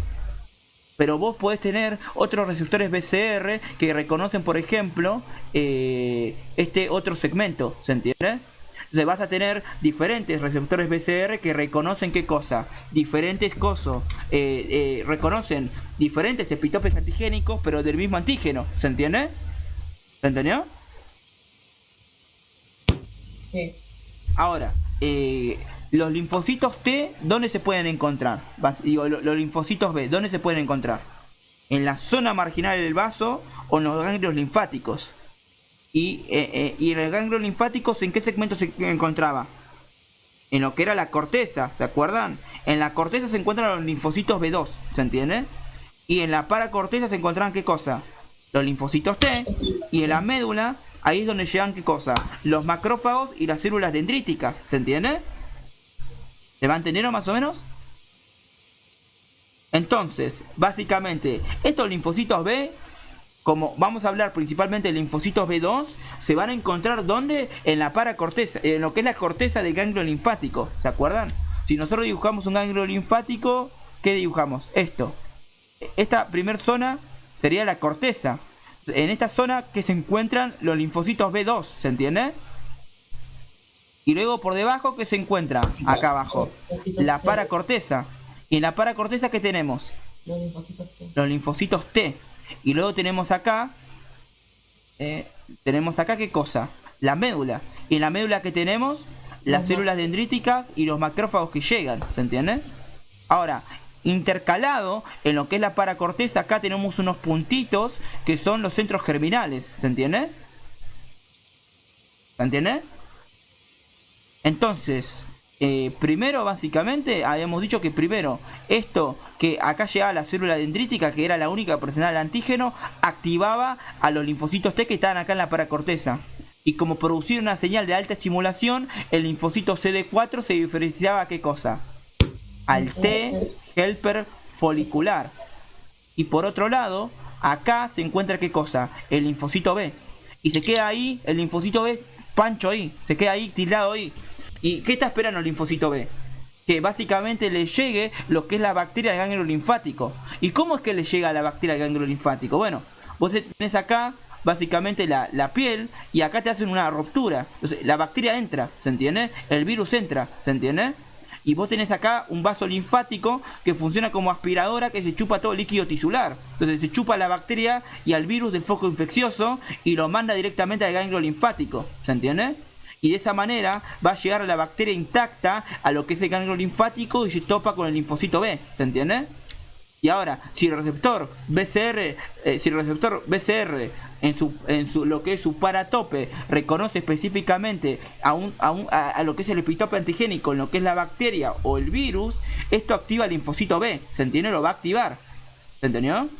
Pero vos podés tener otros receptores BCR que reconocen, por ejemplo, este otro segmento, ¿se entiende? Entonces vas a tener diferentes receptores BCR que reconocen ¿qué cosa? Diferentes cosas. Reconocen diferentes epitopes antigénicos, pero del mismo antígeno. ¿Se entiende? ¿Se entendió? Sí. Ahora, los linfocitos T, ¿dónde se pueden encontrar? Digo, los linfocitos B, ¿dónde se pueden encontrar? En la zona marginal del vaso o en los ganglios linfáticos. Y en el ganglio linfático, ¿en qué segmento se encontraba? En lo que era la corteza, ¿se acuerdan? En la corteza se encuentran los linfocitos B2, ¿se entiende? Y en la paracorteza se encontraban ¿qué cosa? Los linfocitos T. Y en la médula, ahí es donde llegan ¿qué cosa? Los macrófagos y las células dendríticas, ¿se entiende? ¿Se va a entender más o menos? Entonces, básicamente, estos linfocitos B, como vamos a hablar principalmente de linfocitos B2, se van a encontrar ¿dónde? En la paracorteza, en lo que es la corteza del ganglio linfático, ¿se acuerdan? Si nosotros dibujamos un ganglio linfático, ¿qué dibujamos? Esto. Esta primera zona sería la corteza. En esta zona que se encuentran los linfocitos B2, ¿se entiende? Y luego por debajo, ¿qué se encuentra? Acá abajo. La paracorteza. Y en la paracorteza, ¿qué tenemos? Los linfocitos T. Los linfocitos T. Y luego tenemos acá, ¿qué cosa? La médula. Y en la médula que tenemos, las células dendríticas y los macrófagos que llegan, ¿se entiende? Ahora, intercalado en lo que es la paracorteza, acá tenemos unos puntitos que son los centros germinales, ¿se entiende? ¿Se entiende? Entonces, primero básicamente habíamos dicho que primero esto que acá llegaba la célula dendrítica, que era la única que presentaba el antígeno, activaba a los linfocitos T que estaban acá en la paracorteza, y como producía una señal de alta estimulación, el linfocito CD4 se diferenciaba a ¿qué cosa? Al T helper folicular. Y por otro lado, acá se encuentra ¿qué cosa? El linfocito B, y se queda ahí el linfocito B pancho ahí, se queda ahí tildado ahí. ¿Y qué está esperando el linfocito B? Que básicamente le llegue lo que es la bacteria al ganglio linfático. ¿Y cómo es que le llega a la bacteria al ganglio linfático? Bueno, vos tenés acá básicamente la piel, y acá te hacen una ruptura. Entonces, la bacteria entra, ¿se entiende? El virus entra, ¿se entiende? Y vos tenés acá un vaso linfático que funciona como aspiradora, que se chupa todo el líquido tisular. Entonces se chupa a la bacteria y al virus del foco infeccioso y lo manda directamente al ganglio linfático, ¿se entiende? Y de esa manera va a llegar la bacteria intacta a lo que es el ganglio linfático y se topa con el linfocito B, ¿se entiende? Y ahora, si el receptor BCR en su lo que es su paratope reconoce específicamente a lo que es el epitope antigénico en lo que es la bacteria o el virus, esto activa el linfocito B, ¿se entiende? Lo va a activar, ¿se entendió?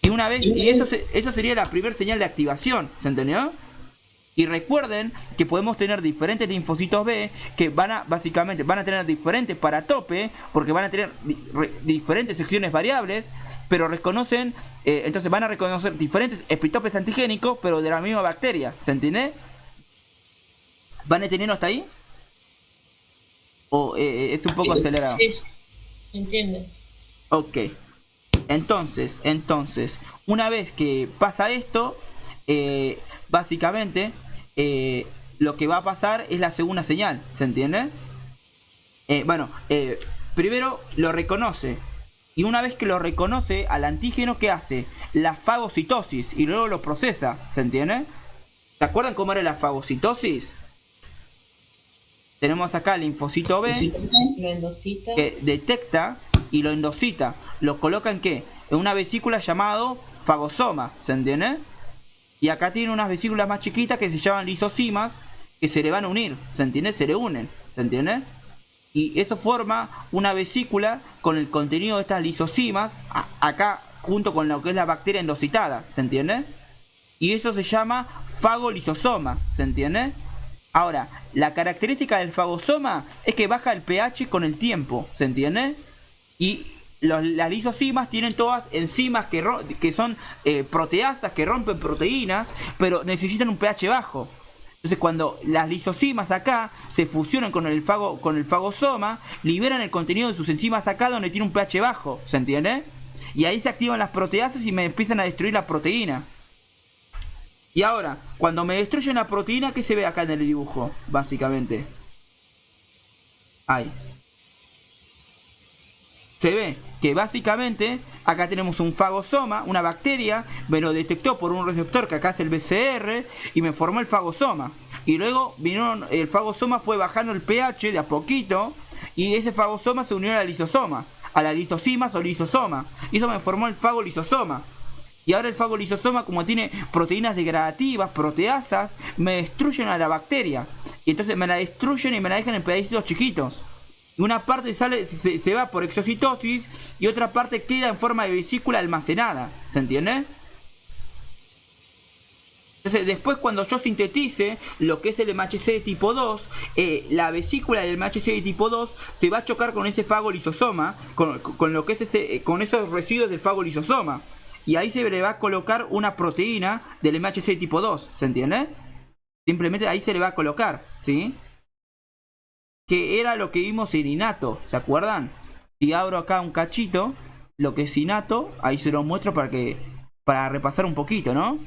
Y una vez, y eso sería la primera señal de activación, ¿se entendió? Y recuerden que podemos tener diferentes linfocitos B que básicamente van a tener diferentes paratope, porque van a tener diferentes secciones variables, pero reconocen, entonces van a reconocer diferentes epitopes antigénicos, pero de la misma bacteria, ¿se entiende? ¿Van entendiendo hasta ahí? ¿O es un poco acelerado? Sí, se entiende. Ok. Entonces, una vez que pasa esto, básicamente, lo que va a pasar es la segunda señal, ¿se entiende? Primero lo reconoce. Y una vez que lo reconoce, al antígeno, ¿qué hace? La fagocitosis. Y luego lo procesa, ¿se entiende? ¿Se acuerdan cómo era la fagocitosis? Tenemos acá el linfocito B, Lo endosita. que detecta y lo endosita. Lo coloca en ¿qué? En una vesícula llamado fagosoma, ¿se entiende? Y acá tiene unas vesículas más chiquitas que se llaman lisosimas, que se le van a unir, ¿se entiende? Se le unen, ¿se entiende? Y eso forma una vesícula con el contenido de estas lisosimas, acá junto con lo que es la bacteria endositada, ¿se entiende? Y eso se llama fagolisosoma, ¿se entiende? Ahora, la característica del fagosoma es que baja el pH con el tiempo, ¿se entiende? Y las lisosimas tienen todas enzimas que son proteasas, que rompen proteínas, pero necesitan un pH bajo. Entonces cuando las lisosimas acá se fusionan con el fagosoma, liberan el contenido de sus enzimas acá donde tiene un pH bajo, ¿se entiende? Y ahí se activan las proteasas y me empiezan a destruir la proteína. Y ahora, cuando me destruyen la proteína, ¿qué se ve acá en el dibujo? Básicamente. Ahí. Se ve que básicamente acá tenemos un fagosoma, una bacteria, me lo detectó por un receptor que acá es el BCR y me formó el fagosoma. Y luego el fagosoma fue bajando el pH de a poquito y ese fagosoma se unió a la lisosoma, a las lisosimas o lisosoma. Y eso me formó el fagolisosoma. Y ahora el fagolisosoma, como tiene proteínas degradativas, proteasas, me destruyen a la bacteria. Y entonces me la destruyen y me la dejan en pedacitos chiquitos. Y una parte se va por exocitosis y otra parte queda en forma de vesícula almacenada. ¿Se entiende? Entonces después cuando yo sintetice lo que es el MHC de tipo 2, la vesícula del MHC de tipo 2 se va a chocar con ese fagolisosoma, con lo que es con esos residuos del fagolisosoma. Y ahí se le va a colocar una proteína del MHC tipo 2, ¿se entiende? Simplemente ahí se le va a colocar, ¿sí? Que era lo que vimos en innato, ¿se acuerdan? Si abro acá un cachito, lo que es innato, ahí se lo muestro para repasar un poquito, ¿no?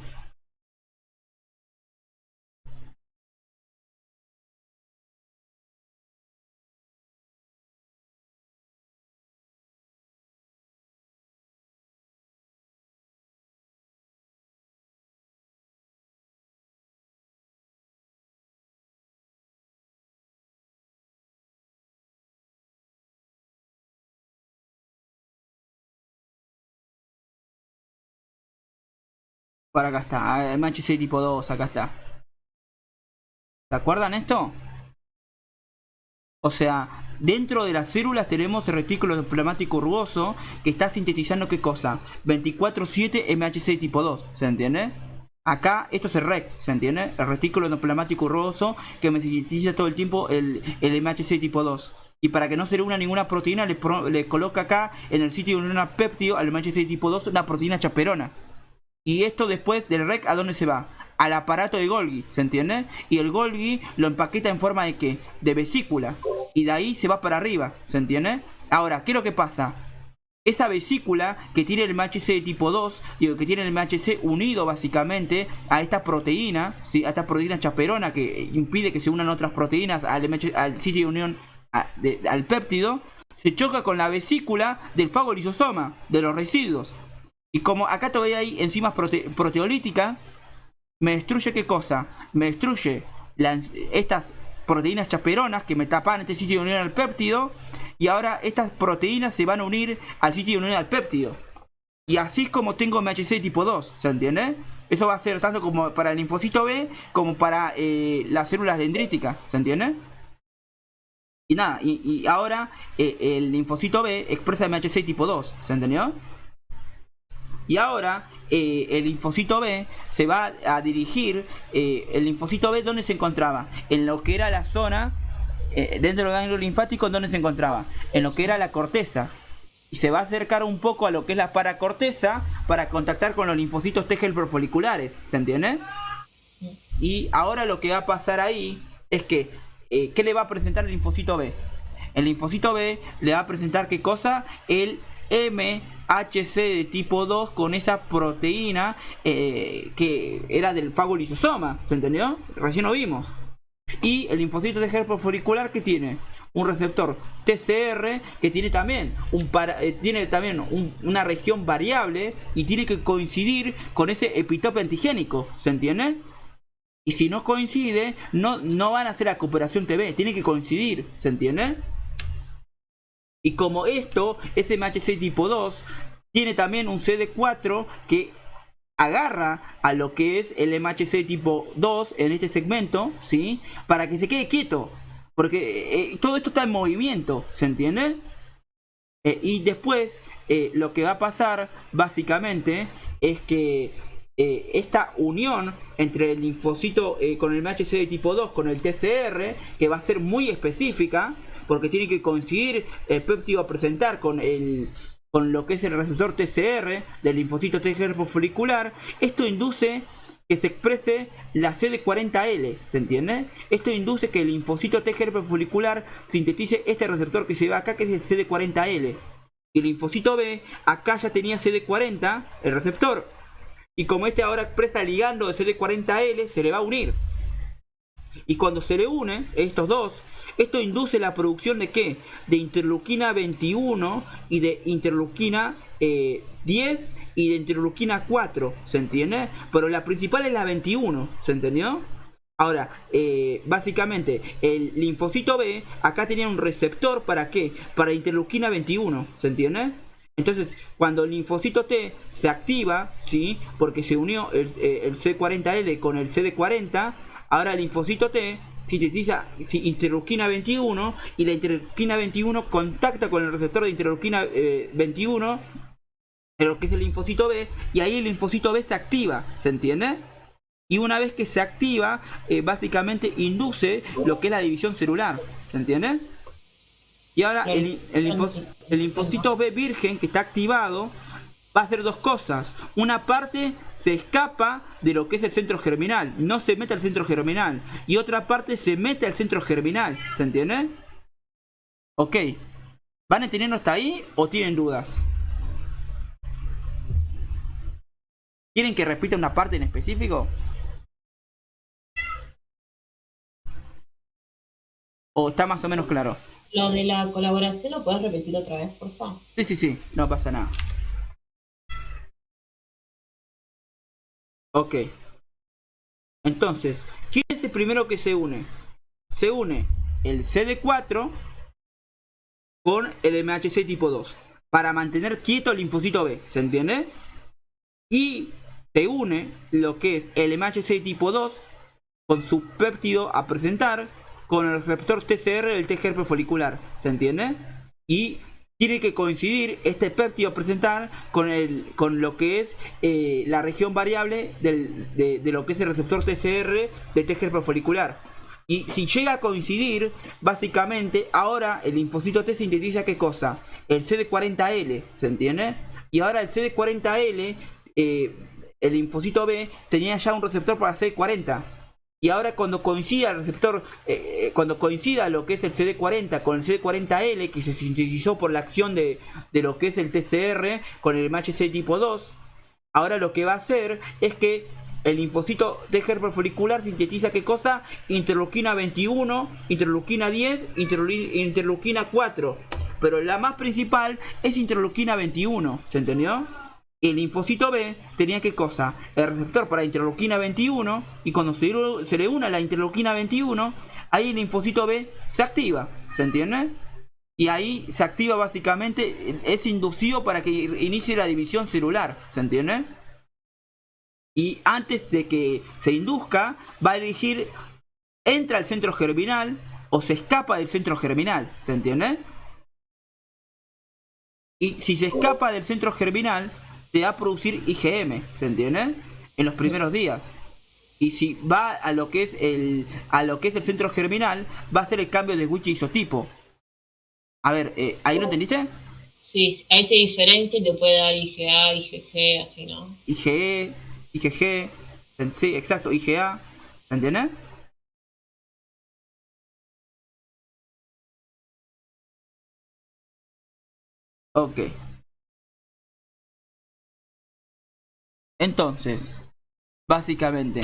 Para acá está, el MHC tipo 2, acá está. ¿Se acuerdan esto? O sea, dentro de las células tenemos el retículo endoplasmático rugoso que está sintetizando ¿qué cosa? 24/7 MHC tipo 2, ¿se entiende? Acá esto es el REC, ¿se entiende? El retículo endoplasmático rugoso que me sintetiza todo el tiempo el MHC tipo 2. Y para que no se le una ninguna proteína le coloca acá en el sitio de un péptido al MHC tipo 2 una proteína chaperona. Y esto después del REC, ¿a dónde se va? Al aparato de Golgi, ¿se entiende? Y el Golgi lo empaqueta en forma de ¿qué? De vesícula. Y de ahí se va para arriba, ¿se entiende? Ahora, ¿qué es lo que pasa? Esa vesícula que tiene el MHC de tipo 2, digo, que tiene el MHC unido básicamente a esta proteína, ¿sí? A esta proteína chaperona que impide que se unan otras proteínas al sitio de unión al péptido, se choca con la vesícula del fagolisosoma, de los residuos. Y como acá todavía hay enzimas proteolíticas, me destruye ¿qué cosa? Me destruye estas proteínas chaperonas que me tapan este sitio de unión al péptido y ahora estas proteínas se van a unir al sitio de unión al péptido. Y así es como tengo MHC tipo 2, ¿se entiende? Eso va a ser tanto como para el linfocito B como para las células dendríticas, ¿se entiende? Y nada, y ahora el linfocito B expresa MHC tipo 2, ¿se entendió? Y ahora el linfocito B se va a dirigir, el linfocito B ¿dónde se encontraba? En lo que era la zona, dentro del ganglio linfático, ¿dónde se encontraba? En lo que era la corteza. Y se va a acercar un poco a lo que es la paracorteza para contactar con los linfocitos T helper foliculares, ¿se entiende? Y ahora lo que va a pasar ahí es que, ¿qué le va a presentar el linfocito B? El linfocito B le va a presentar, ¿qué cosa? El MHC de tipo 2 con esa proteína que era del fagolisosoma, ¿se entendió? Recién lo vimos. Y el linfocito T helper folicular, ¿qué tiene? Un receptor TCR que tiene también una región variable y tiene que coincidir con ese epitope antigénico, ¿se entiende? Y si no coincide, no van a hacer la cooperación TB, tiene que coincidir, ¿se entiende? Y como esto, ese MHC tipo 2 tiene también un CD4 que agarra a lo que es el MHC tipo 2 en este segmento, ¿sí? Para que se quede quieto. Porque todo esto está en movimiento, ¿se entiende? Y después lo que va a pasar básicamente es que esta unión entre el linfocito con el MHC de tipo 2 con el TCR, que va a ser muy específica, porque tiene que coincidir el péptido a presentar con lo que es el receptor TCR del linfocito T helper folicular. Esto induce que se exprese la CD40L, ¿se entiende? Esto induce que el linfocito T helper folicular sintetice este receptor que se ve acá, que es el CD40L. Y el linfocito B, acá ya tenía CD40, el receptor. Y como este ahora expresa ligando de CD40L, se le va a unir. Y cuando se le une, estos dos, esto induce la producción de ¿qué? De interleuquina 21 y de interleuquina 10 y de interleuquina 4, ¿se entiende? Pero la principal es la 21, ¿se entendió? Ahora, básicamente, el linfocito B acá tenía un receptor ¿para qué? Para interleuquina 21, ¿se entiende? Entonces, cuando el linfocito T se activa, ¿sí? Porque se unió el C40L con el CD40, ahora el linfocito T sintetiza interleuquina 21 y la interleuquina 21 contacta con el receptor de interleuquina 21, lo que es el linfocito B, y ahí el linfocito B se activa, ¿se entiende? Y una vez que se activa, básicamente induce lo que es la división celular, ¿se entiende? Y ahora el linfocito B virgen que está activado va a hacer dos cosas. Una parte se escapa de lo que es el centro germinal, no se mete al centro germinal. Y otra parte se mete al centro germinal, ¿se entiende? Ok. ¿Van entendiendo hasta ahí o tienen dudas? ¿Quieren que repita una parte en específico? ¿O está más o menos claro? Lo de la colaboración, ¿lo puedes repetir otra vez, por favor? Sí, no pasa nada. Ok. Entonces, ¿quién es el primero que se une? Se une el CD4 con el MHC tipo 2 para mantener quieto el linfocito B, ¿se entiende? Y se une lo que es el MHC tipo 2 con su péptido a presentar con el receptor TCR del T helper folicular, ¿se entiende? Y tiene que coincidir este péptido a presentar con lo que es la región variable de lo que es el receptor TCR del T helper folicular. Y si llega a coincidir, básicamente ahora el linfocito T sintetiza ¿qué cosa? El CD40L, ¿se entiende? Y ahora el CD40L, el linfocito B tenía ya un receptor para CD40. Y ahora cuando coincida el receptor, cuando coincida lo que es el CD40 con el CD40L, que se sintetizó por la acción de lo que es el TCR con el MHC tipo 2, ahora lo que va a hacer es que el linfocito T helper folicular sintetiza ¿qué cosa? Interleuquina 21, interleuquina 10, interleuquina 4. Pero la más principal es interleuquina 21, ¿se entendió? El linfocito B tenía ¿qué cosa? El receptor para interleuquina 21, y cuando se le une a la interleuquina 21, ahí el linfocito B se activa, ¿se entiende? Y ahí se activa básicamente, es inducido para que inicie la división celular, ¿se entiende? Y antes de que se induzca, va a elegir, entra al centro germinal o se escapa del centro germinal, ¿se entiende? Y si se escapa del centro germinal, te va a producir IgM, ¿se entiende? En los primeros días. Y si va a lo que es el centro germinal, va a ser el cambio de switch isotipo. A ver, ¿ahí lo entendiste? Sí, ahí se diferencia y te puede dar IgA, IgG, así, ¿no? IgE, IgG, sí, exacto, IgA, ¿se entiende? Ok. Entonces, básicamente,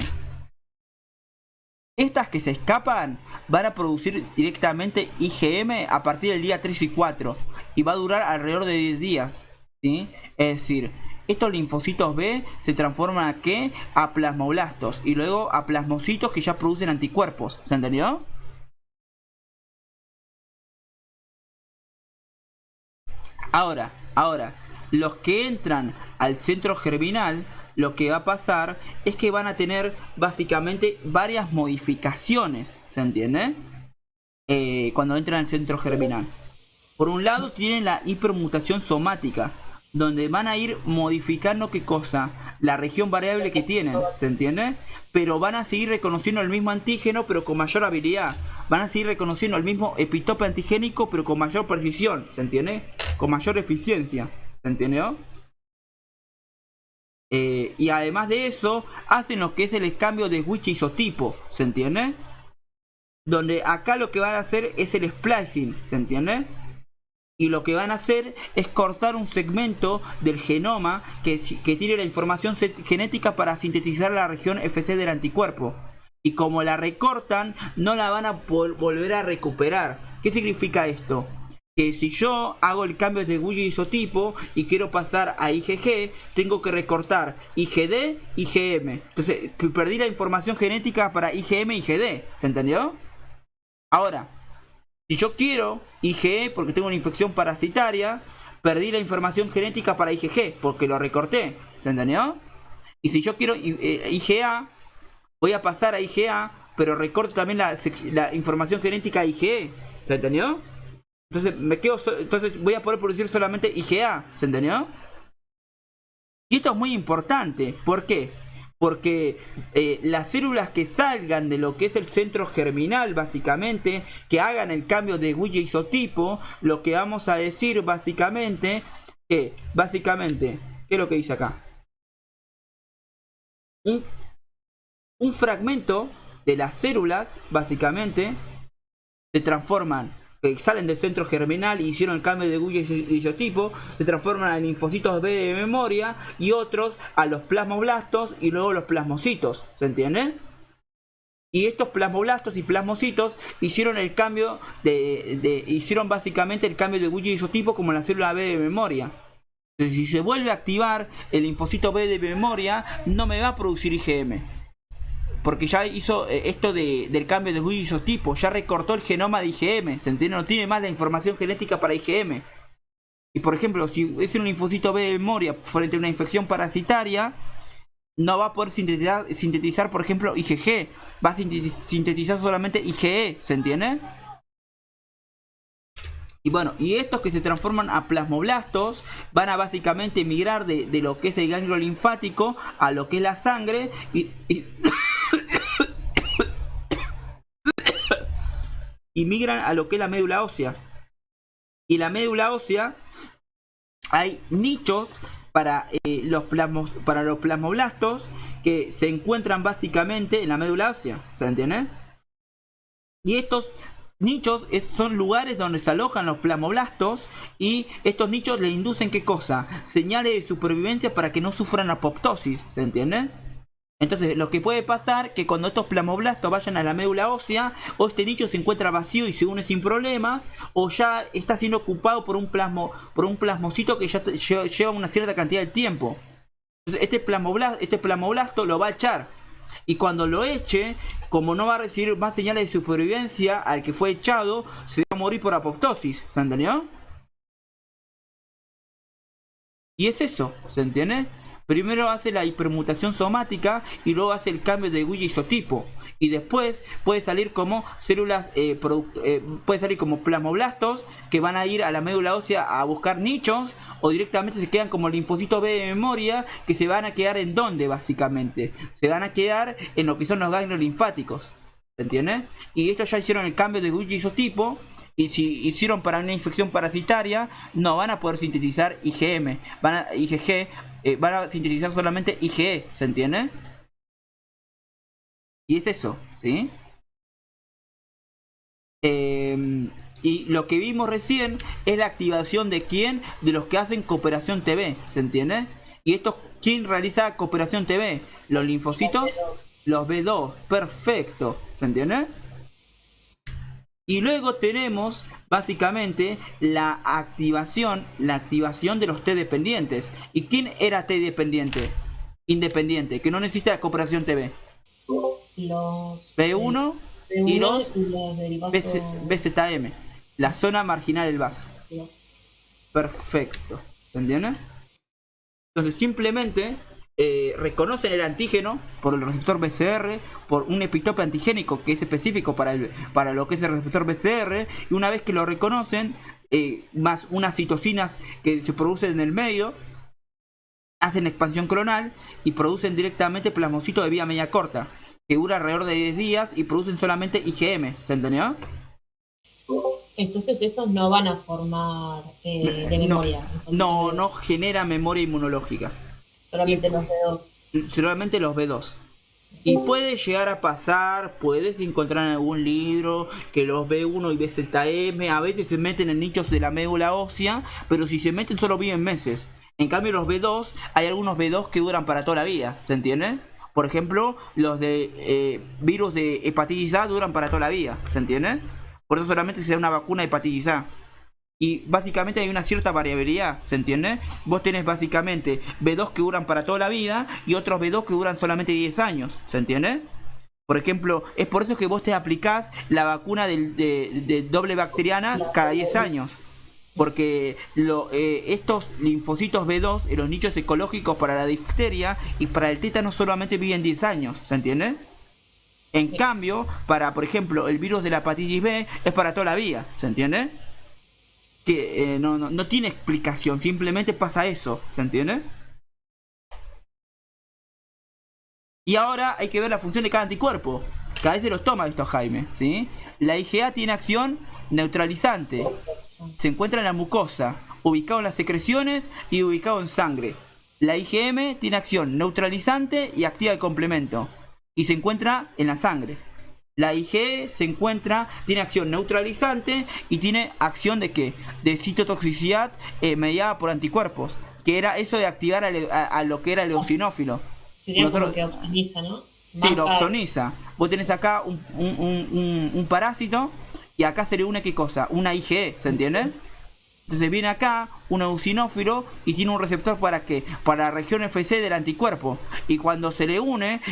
estas que se escapan van a producir directamente IgM a partir del día 3 y 4 y va a durar alrededor de 10 días, ¿sí? Es decir, estos linfocitos B se transforman ¿a qué? A plasmoblastos y luego a plasmocitos que ya producen anticuerpos, ¿se entendió? Ahora, los que entran al centro germinal, lo que va a pasar es que van a tener básicamente varias modificaciones, ¿se entiende? Cuando entran al centro germinal. Por un lado tienen la hipermutación somática, donde van a ir modificando qué cosa, la región variable que tienen, ¿se entiende? Pero van a seguir reconociendo el mismo antígeno pero con mayor habilidad. Van a seguir reconociendo el mismo epitope antigénico pero con mayor precisión, ¿se entiende? Con mayor eficiencia, ¿se entendió? Y además de eso, hacen lo que es el cambio de switch isotipo, ¿se entiende? Donde acá lo que van a hacer es el splicing, ¿se entiende? Y lo que van a hacer es cortar un segmento del genoma que tiene la información genética para sintetizar la región FC del anticuerpo. Y como la recortan, no la van a volver a recuperar. ¿Qué significa esto? Que si yo hago el cambio de switch isotipo y quiero pasar a IgG, tengo que recortar IgD, IgM. Entonces perdí la información genética para IgM y IgD. ¿Se entendió? Ahora, si yo quiero IgE porque tengo una infección parasitaria, perdí la información genética para IgG porque lo recorté. ¿Se entendió? Y si yo quiero IgA, voy a pasar a IgA, pero recorto también la información genética IgE. ¿Se entendió? Entonces entonces voy a poder producir solamente IgA. ¿Se entendió? Y esto es muy importante. ¿Por qué? Porque las células que salgan de lo que es el centro germinal, básicamente, que hagan el cambio de switch isotipo, lo que vamos a decir básicamente, ¿qué es lo que dice acá? Un fragmento de las células, básicamente, se transforman, que salen del centro germinal y hicieron el cambio de switch isotipo, se transforman en linfocitos B de memoria y otros a los plasmoblastos y luego los plasmocitos, ¿se entiende? Y estos plasmoblastos y plasmocitos hicieron el cambio hicieron básicamente el cambio de switch isotipo como la célula B de memoria. Entonces, si se vuelve a activar el linfocito B de memoria, no me va a producir IgM. Porque ya hizo esto del cambio de switch isotipo, ya recortó el genoma de IgM, ¿se entiende? No tiene más la información genética para IgM. Y por ejemplo, si es un linfocito B de memoria frente a una infección parasitaria, no va a poder sintetizar por ejemplo, IgG, va a sintetizar solamente IgE, ¿se entiende? Y bueno, y estos que se transforman a plasmoblastos van a básicamente migrar de lo que es el ganglio linfático a lo que es la sangre y migran a lo que es la médula ósea. Y la médula ósea hay nichos para los plasmoblastos que se encuentran básicamente en la médula ósea, ¿se entiende? Y estos nichos son lugares donde se alojan los plasmoblastos y estos nichos le inducen ¿qué cosa? Señales de supervivencia para que no sufran apoptosis, ¿se entiende? Entonces lo que puede pasar que cuando estos plasmoblastos vayan a la médula ósea, o este nicho se encuentra vacío y se une sin problemas, o ya está siendo ocupado por un plasmocito que ya lleva una cierta cantidad de tiempo. Entonces este plasmoblasto lo va a echar. Y cuando lo eche, como no va a recibir más señales de supervivencia al que fue echado, se va a morir por apoptosis. ¿Se entendió? Y es eso, ¿se entiende? Primero hace la hipermutación somática y luego hace el cambio de huella isotipo. Y después puede salir como células, puede salir como plasmoblastos que van a ir a la médula ósea a buscar nichos, o directamente se quedan como linfocitos B de memoria, que se van a quedar en dónde básicamente. Se van a quedar en lo que son los ganglios linfáticos. ¿Se entiende? Y estos ya hicieron el cambio de huella isotipo. Y si hicieron para una infección parasitaria, no van a poder sintetizar IgM, IgG, van a sintetizar solamente IgE, ¿se entiende? Y es eso, ¿sí? Y lo que vimos recién es la activación de quién, de los que hacen cooperación TB, ¿se entiende? Y esto, ¿quién realiza cooperación TB? Los linfocitos, los B2, perfecto, ¿se entiende? Y luego tenemos básicamente la activación de los T dependientes. ¿Y quién era T dependiente? Independiente, que no necesita cooperación TB. Los B1 y los derivados BZM, la zona marginal del vaso. Perfecto, ¿se entiende? Entonces simplemente reconocen el antígeno por el receptor BCR, por un epitope antigénico que es específico para lo que es el receptor BCR, y una vez que lo reconocen, más unas citocinas que se producen en el medio, hacen expansión clonal y producen directamente plasmocitos de vía media corta, que dura alrededor de 10 días y producen solamente IgM, ¿se entendió? Entonces esos no van a formar de memoria. No genera memoria inmunológica. Solamente los B2. Solamente los B2. Y puede llegar a pasar, puedes encontrar en algún libro que los B1 y BZM a veces se meten en nichos de la médula ósea, pero si se meten solo viven meses. En cambio los B2, hay algunos B2 que duran para toda la vida, ¿se entiende? Por ejemplo, los de virus de hepatitis A duran para toda la vida, ¿se entiende? Por eso solamente se da una vacuna de hepatitis A. Y básicamente hay una cierta variabilidad, ¿se entiende? Vos tenés básicamente B2 que duran para toda la vida y otros B2 que duran solamente 10 años, ¿se entiende? Por ejemplo, es por eso que vos te aplicás la vacuna de doble bacteriana cada 10 años. Porque estos linfocitos B2, los nichos ecológicos para la difteria y para el tétano solamente viven 10 años, ¿se entiende? En cambio, para, por ejemplo, el virus de la hepatitis B es para toda la vida, ¿se entiende? Que no tiene explicación, simplemente pasa eso, ¿se entiende? Y ahora hay que ver la función de cada anticuerpo. Cada vez se los toma esto, Jaime, ¿sí? La IgA tiene acción neutralizante. Se encuentra en la mucosa, ubicado en las secreciones y ubicado en sangre. La IgM tiene acción neutralizante y activa de complemento. Y se encuentra en la sangre. La IgE tiene acción neutralizante y tiene acción de ¿qué? De citotoxicidad mediada por anticuerpos. Que era eso de activar a lo que era el eosinófilo. Sería como que opsoniza, ¿no? Sí, lo opsoniza. Vos tenés acá un parásito y acá se le une ¿qué cosa? Una IgE, ¿se entiende? Entonces viene acá un eosinófilo y tiene un receptor ¿para qué? Para la región FC del anticuerpo. Y cuando se le une,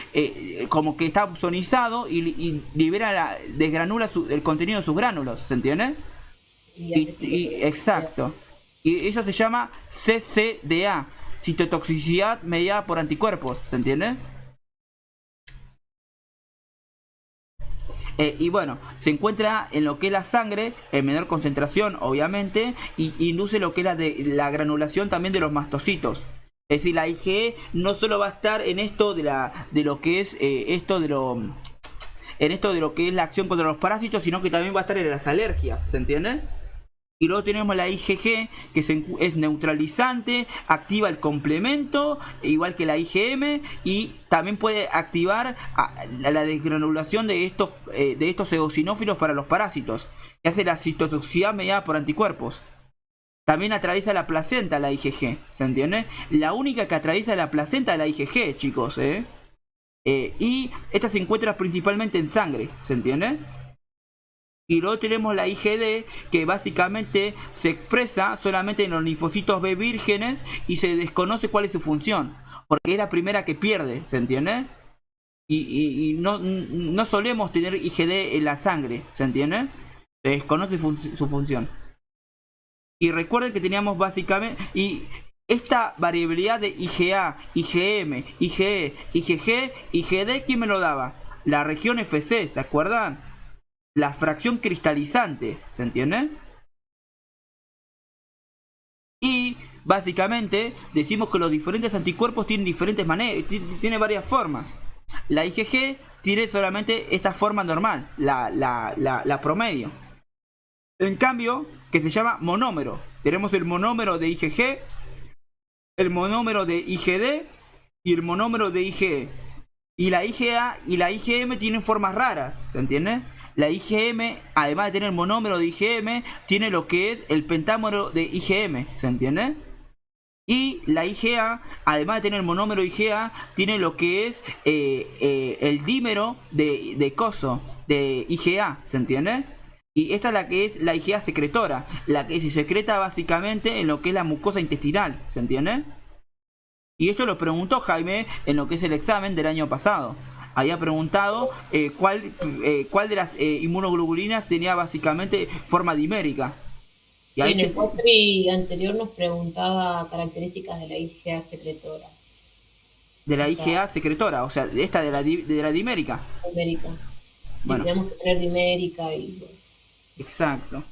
como que está opsonizado y libera, desgranula el contenido de sus gránulos, ¿se entiende? Exacto. Y eso se llama CCDA, citotoxicidad mediada por anticuerpos, ¿se entiende? Y bueno, se encuentra en lo que es la sangre en menor concentración, obviamente, y induce lo que es la granulación también de los mastocitos. Es decir, la IgE no solo va a estar en esto de lo que es en esto de lo que es la acción contra los parásitos, sino que también va a estar en las alergias, ¿se entiende? Y luego tenemos la IgG, que es neutralizante, activa el complemento, igual que la IgM, y también puede activar la desgranulación de estos eosinófilos para los parásitos, que hace la citotoxicidad mediada por anticuerpos. También atraviesa la placenta la IgG, ¿se entiende? La única que atraviesa la placenta es la IgG, chicos, y esta se encuentra principalmente en sangre, ¿se entiende? Y luego tenemos la IgD, que básicamente se expresa solamente en los linfocitos B vírgenes y se desconoce cuál es su función, porque es la primera que pierde, ¿se entiende? y no solemos tener IgD en la sangre, ¿se entiende? Se desconoce su función. Y recuerden que teníamos básicamente... Y esta variabilidad de IgA, IgM, IgE, IgG, IgD, ¿quién me lo daba? La región Fc, ¿se acuerdan? La fracción cristalizante, ¿se entiende? Y básicamente decimos que los diferentes anticuerpos tienen diferentes maneras, tiene varias formas. La IgG tiene solamente esta forma normal, la promedio. En cambio, que se llama monómero. Tenemos el monómero de IgG, el monómero de IgD y el monómero de IgE. Y la IgA y la IgM tienen formas raras, ¿se entiende? La IgM, además de tener el monómero de IgM, tiene lo que es el pentámero de IgM, ¿se entiende? Y la IgA, además de tener el monómero IgA, tiene lo que es el dímero de coso, de IgA, ¿se entiende? Y esta es la que es la IgA secretora, la que se secreta básicamente en lo que es la mucosa intestinal, ¿se entiende? Y esto lo preguntó Jaime en lo que es el examen del año pasado. Había preguntado cuál de las inmunoglobulinas tenía básicamente forma dimérica. Sí, en el cuatri anterior nos preguntaba características de la IgA secretora. De la IgA secretora, o sea, esta de la dimérica. Dimérica. Sí, bueno. tenemos que tener dimérica y... Exacto.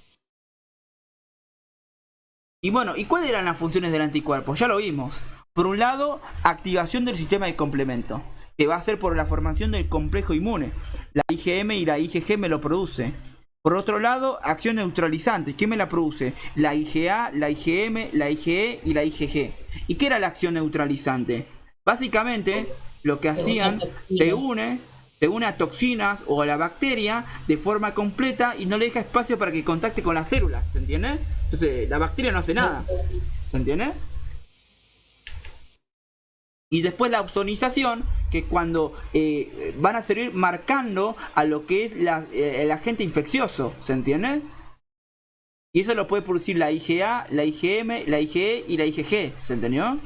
Y bueno, ¿y cuáles eran las funciones del anticuerpo? Ya lo vimos. Por un lado, activación del sistema de complemento, que va a ser por la formación del complejo inmune. La IgM y la IgG me lo produce. Por otro lado, acción neutralizante. ¿Qué me la produce? La IgA, la IgM, la IgE y la IgG. ¿Y qué era la acción neutralizante? Básicamente, lo que hacían, te une a toxinas o a la bacteria de forma completa y no le deja espacio para que contacte con las células, ¿se entiende? Entonces, la bacteria no hace nada, ¿se entiende? Y después la ozonización, que cuando van a servir marcando a lo que es el agente infeccioso, ¿se entiende? Y eso lo puede producir la IgA, la IgM, la IgE y la IgG, ¿se entendió?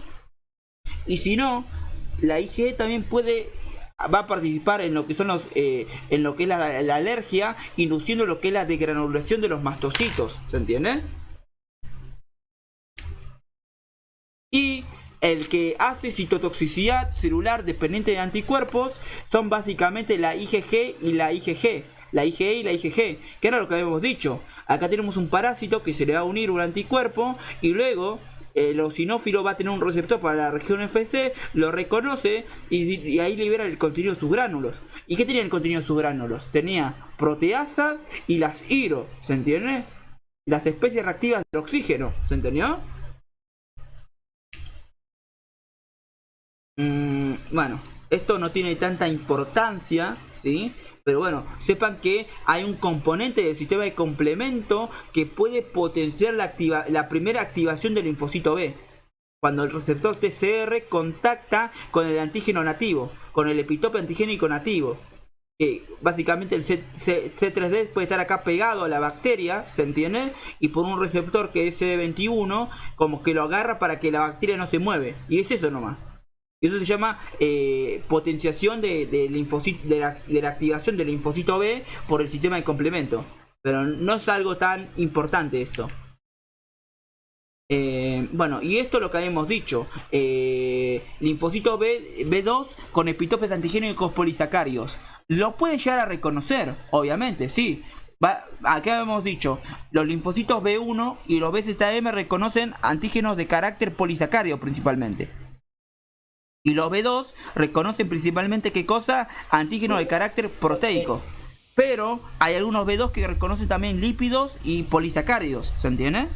Y si no, la IgE también va a participar en lo que son en lo que es la alergia, induciendo lo que es la degranulación de los mastocitos, ¿se entiende? Y el que hace citotoxicidad celular dependiente de anticuerpos son básicamente la IgG y la IgG. La IgE y la IgG, que era lo que habíamos dicho. Acá tenemos un parásito que se le va a unir un anticuerpo y luego el eosinófilo va a tener un receptor para la región Fc, lo reconoce y ahí libera el contenido de sus gránulos. ¿Y qué tenía el contenido de sus gránulos? Tenía proteasas y las IRO, ¿se entiende? Las especies reactivas del oxígeno, ¿se entendió? Bueno, esto no tiene tanta importancia, ¿sí? Pero bueno, sepan que hay un componente del sistema de complemento que puede potenciar la primera activación del linfocito B. Cuando el receptor TCR contacta con el antígeno nativo, con el epitope antigénico nativo. Básicamente el C3D puede estar acá pegado a la bacteria, ¿se entiende? Y por un receptor que es CD21, como que lo agarra para que la bacteria no se mueve. Y es eso nomás. Eso se llama potenciación de la activación del linfocito B por el sistema de complemento. Pero no es algo tan importante esto. Bueno, y esto es lo que habíamos dicho. Linfocito B2 con epitopes antigénicos polisacáridos. Lo puede llegar a reconocer, obviamente, sí. Acá habíamos dicho, los linfocitos B1 y los BZM reconocen antígenos de carácter polisacárido principalmente. Y los B2 reconocen principalmente, ¿qué cosa? Antígenos de carácter proteico. Pero hay algunos B2 que reconocen también lípidos y polisacáridos, ¿se entiende?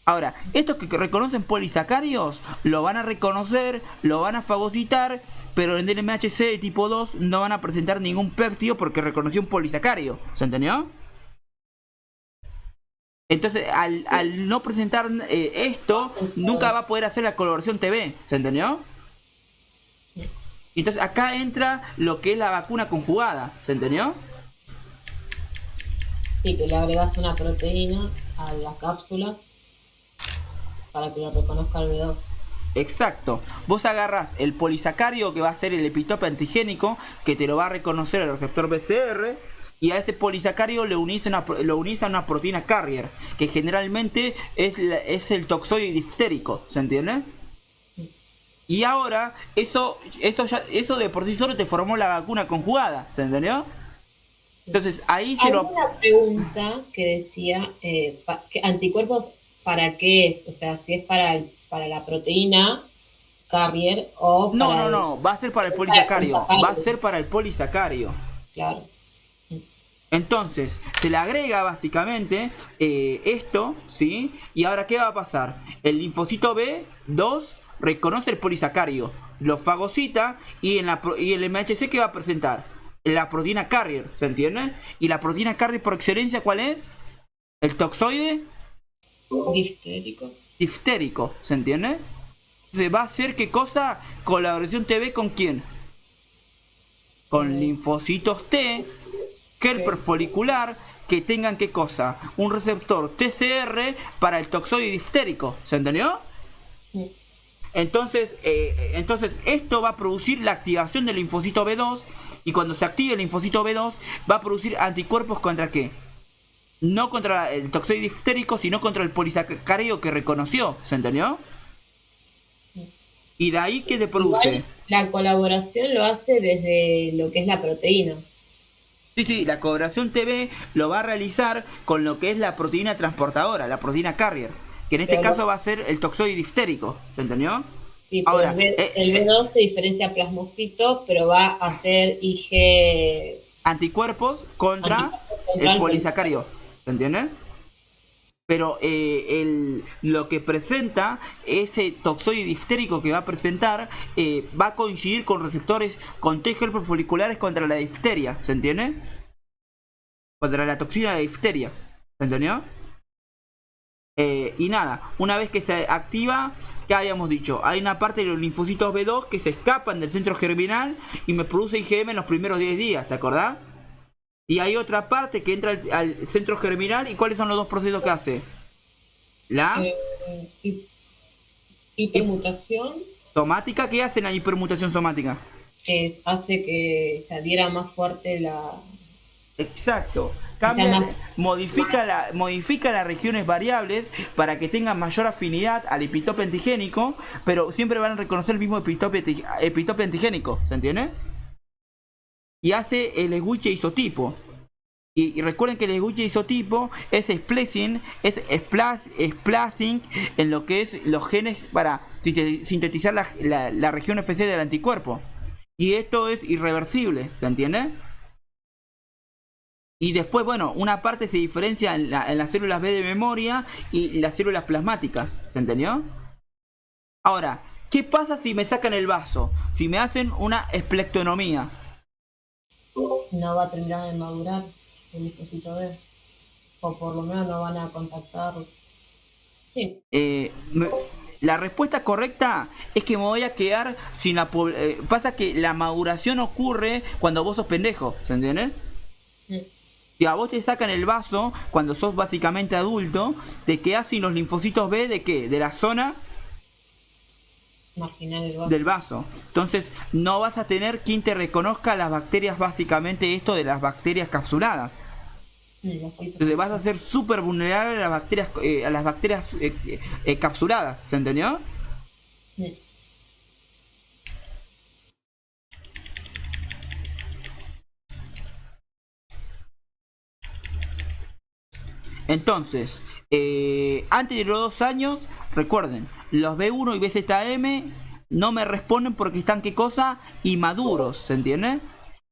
Ahora, estos que reconocen polisacáridos lo van a reconocer, lo van a fagocitar, pero en DNMHC de tipo 2 no van a presentar ningún péptido porque reconoció un polisacárido, ¿se entendió? Entonces, al no presentar esto, nunca va a poder hacer la coloración TB, ¿se entendió? Entonces acá entra lo que es la vacuna conjugada, ¿se entendió? Sí, que le agregas una proteína a la cápsula para que lo reconozca el B2. Exacto. Vos agarrás el polisacario que va a ser el epitope antigénico, que te lo va a reconocer el receptor BCR, y a ese polisacario lo unís a una proteína carrier, que generalmente es el toxoide diftérico, ¿se entiende? Y ahora, eso de por sí solo te formó la vacuna conjugada, ¿se entendió? Entonces ahí se Hay lo... una pregunta que decía, ¿que anticuerpos para qué es? O sea, si es para la proteína carrier o No, para no, el, no, va a ser para el para el polisacario, va a polisacario. ser para el polisacario. Claro. Entonces, se le agrega básicamente esto, ¿sí? Y ahora, ¿qué va a pasar? El linfocito B2 reconoce el polisacario, lo fagocita y el MHC, ¿qué va a presentar? La proteína carrier, ¿se entiende? Y la proteína carrier por excelencia, ¿cuál es? El toxoide Distérico. diftérico, ¿se entiende? Entonces, va a ser, ¿qué cosa? Colaboración TB ¿con quién? Con linfocitos T, helper folicular, que tengan, ¿qué cosa? Un receptor TCR para el toxoide diftérico, ¿se entendió? Sí. Entonces esto va a producir la activación del linfocito B2, y cuando se active el linfocito B2 va a producir anticuerpos ¿contra qué? No contra el toxoide diftérico, sino contra el polisacario que reconoció, ¿se entendió? Y de ahí que se produce. Igual la colaboración lo hace desde lo que es la proteína. Sí, la colaboración TB lo va a realizar con lo que es la proteína transportadora, la proteína carrier, que en este Pero caso va a ser el toxoide diftérico, ¿se entendió? sí, pero Ahora, el B2 se diferencia a plasmocitos, pero va a hacer IG anticuerpos contra anticuerpos contra el el polisacario, ¿se entiende? Pero lo que presenta, ese toxoide diftérico que va a presentar, va a coincidir con receptores con T helper foliculares contra la difteria, ¿se entiende? Contra la toxina de la difteria, ¿se entendió? Y nada, una vez que se activa, ¿qué habíamos dicho? Hay una parte de los linfocitos B2 que se escapan del centro germinal y me produce IgM en los primeros 10 días, ¿te acordás? Y hay otra parte que entra al centro germinal. ¿Y cuáles son los dos procesos que hace? La hipermutación somática. ¿Qué hace la hipermutación somática? hace que se adhiera más fuerte la... Exacto. sea, más- Modifica las regiones variables para que tengan mayor afinidad al epitope antigénico, pero siempre van a reconocer el mismo epitope antigénico, ¿se entiende? Y hace el switch isotipo. Y recuerden que el switch isotipo es splicing, splicing en lo que es los genes para sintetizar la región FC del anticuerpo. Y esto es irreversible, ¿se entiende? Y después, bueno, una parte se diferencia en las células B de memoria y las células plasmáticas, ¿se entendió? Ahora, ¿qué pasa si me sacan el vaso? Si me hacen una esplectonomía. no va a terminar de madurar el linfocito B. O por lo menos no van a contactar. Sí, La respuesta correcta es que me voy a quedar sin la pasa que la maduración ocurre cuando vos sos pendejo, ¿se entiende? Si a vos te sacan el vaso cuando sos básicamente adulto, te quedás sin los linfocitos B de ¿qué? De la zona marginal el vaso. del vaso. Entonces no vas a tener quien te reconozca las bacterias, básicamente esto de las bacterias capsuladas. Entonces vas a ser súper vulnerable a las bacterias capsuladas, ¿se entendió? Sí. Entonces, antes de los 2 años, recuerden, los B1 y BZM no me responden porque están, ¿qué cosa? Inmaduros, ¿se entiende?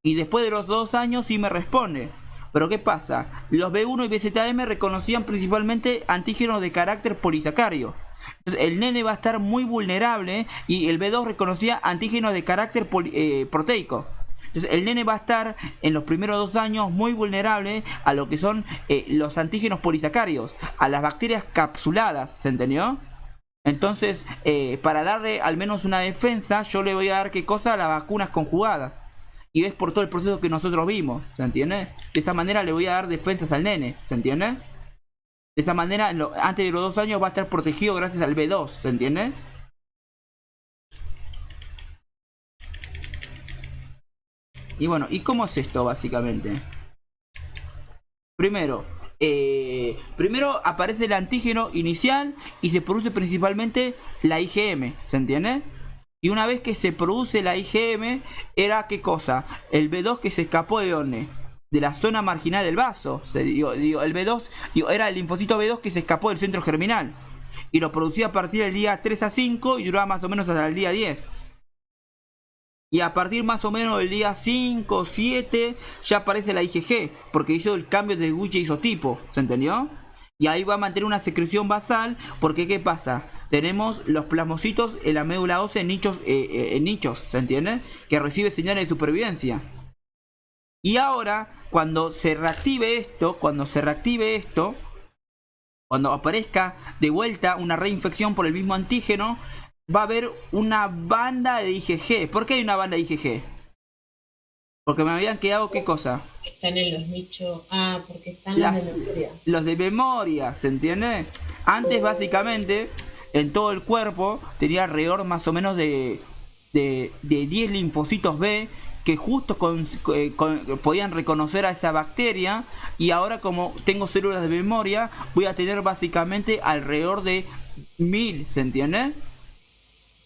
Y después de los 2 años sí me responde. Pero ¿qué pasa? Los B1 y BZM reconocían principalmente antígenos de carácter polisacario. Entonces, el nene va a estar muy vulnerable y el B2 reconocía antígenos de carácter proteico. Entonces, el nene va a estar en los primeros 2 años muy vulnerable a lo que son los antígenos polisacarios, a las bacterias capsuladas, ¿se entendió? Entonces, para darle al menos una defensa, yo le voy a dar, ¿qué cosa? A las vacunas conjugadas. Y es por todo el proceso que nosotros vimos, ¿se entiende? De esa manera le voy a dar defensas al nene, ¿se entiende? De esa manera, antes de los 2 años va a estar protegido gracias al B2, ¿se entiende? Y bueno, ¿y cómo es esto básicamente? Primero aparece el antígeno inicial y se produce principalmente la IgM, ¿se entiende? Y una vez que se produce la IgM, era ¿qué cosa? El B2 que se escapó de dónde? De la zona marginal del vaso. El B2 era el linfocito B2 que se escapó del centro germinal. Y lo producía a partir del día 3 a 5 y duraba más o menos hasta el día 10. Y a partir más o menos del día 5 o 7 ya aparece la IgG, porque hizo el cambio de Gucci isotipo, ¿se entendió? Y ahí va a mantener una secreción basal, porque ¿qué pasa? Tenemos los plasmocitos en la médula ósea en nichos, ¿se entiende? Que recibe señales de supervivencia. Y ahora, cuando se reactive esto, cuando aparezca de vuelta una reinfección por el mismo antígeno, va a haber una banda de IgG. ¿Por qué hay una banda de IgG? Porque me habían quedado, ¿qué cosa? Están en los nichos. Ah, porque están los de memoria. Los de memoria, ¿se entiende? Antes, básicamente, en todo el cuerpo tenía alrededor más o menos de 10 linfocitos B que justo podían reconocer a esa bacteria. Y ahora, como tengo células de memoria, voy a tener básicamente alrededor de 1000, ¿se entiende?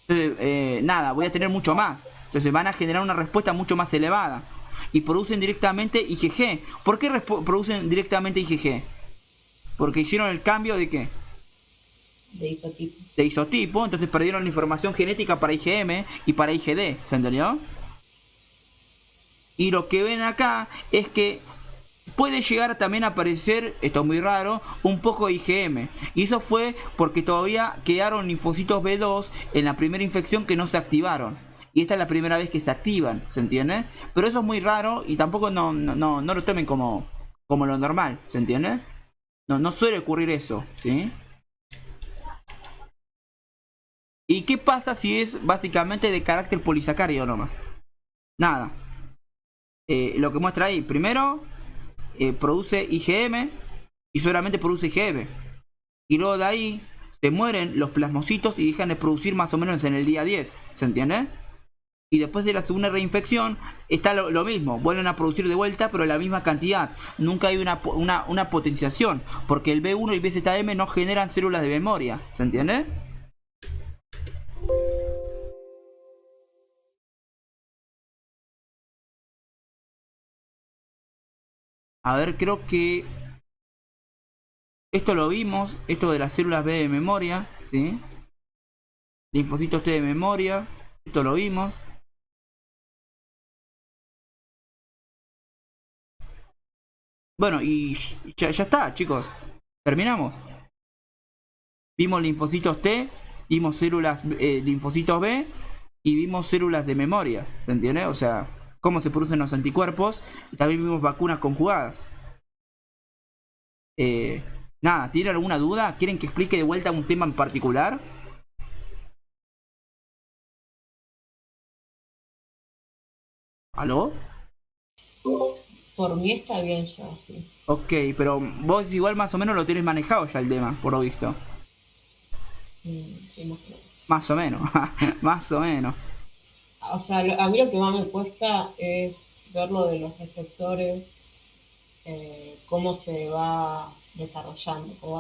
Entonces, nada, voy a tener mucho más. Entonces van a generar una respuesta mucho más elevada. Y producen directamente IgG. ¿Por qué producen directamente IgG? Porque hicieron el cambio de ¿qué? De isotipo. De isotipo. Entonces perdieron la información genética para IgM y para IgD. ¿Se entendió? Y lo que ven acá es que puede llegar también a aparecer, esto es muy raro, un poco de IgM. Y eso fue porque todavía quedaron linfocitos B2 en la primera infección que no se activaron. Y esta es la primera vez que se activan, ¿se entiende? Pero eso es muy raro y tampoco no lo tomen como lo normal, ¿se entiende? No suele ocurrir eso, ¿sí? ¿Y qué pasa si es básicamente de carácter polisacárido nomás? Nada. Lo que muestra ahí, primero produce IgM y solamente produce IgM. Y luego de ahí se mueren los plasmocitos y dejan de producir más o menos en el día 10, ¿se entiende? Y después de la segunda reinfección está lo mismo, vuelven a producir de vuelta pero la misma cantidad. Nunca hay una potenciación, porque el B1 y BZM no generan células de memoria, ¿se entiende? A ver, creo que esto lo vimos, esto de las células B de memoria, ¿sí? Linfocitos T de memoria, esto lo vimos. Bueno, y ya está, chicos. Terminamos. Vimos linfocitos T, vimos células, linfocitos B y vimos células de memoria, ¿se entiende? O sea, cómo se producen los anticuerpos y también vimos vacunas conjugadas. Nada, ¿tienen alguna duda? ¿Quieren que explique de vuelta un tema en particular? ¿Aló? Por mí está bien ya, sí. Ok, pero vos igual más o menos lo tenés manejado ya el tema, por lo visto. Sí, más o menos. Más o menos, más o menos. O sea, a mí lo que más me cuesta es ver lo de los receptores, cómo se va desarrollando, o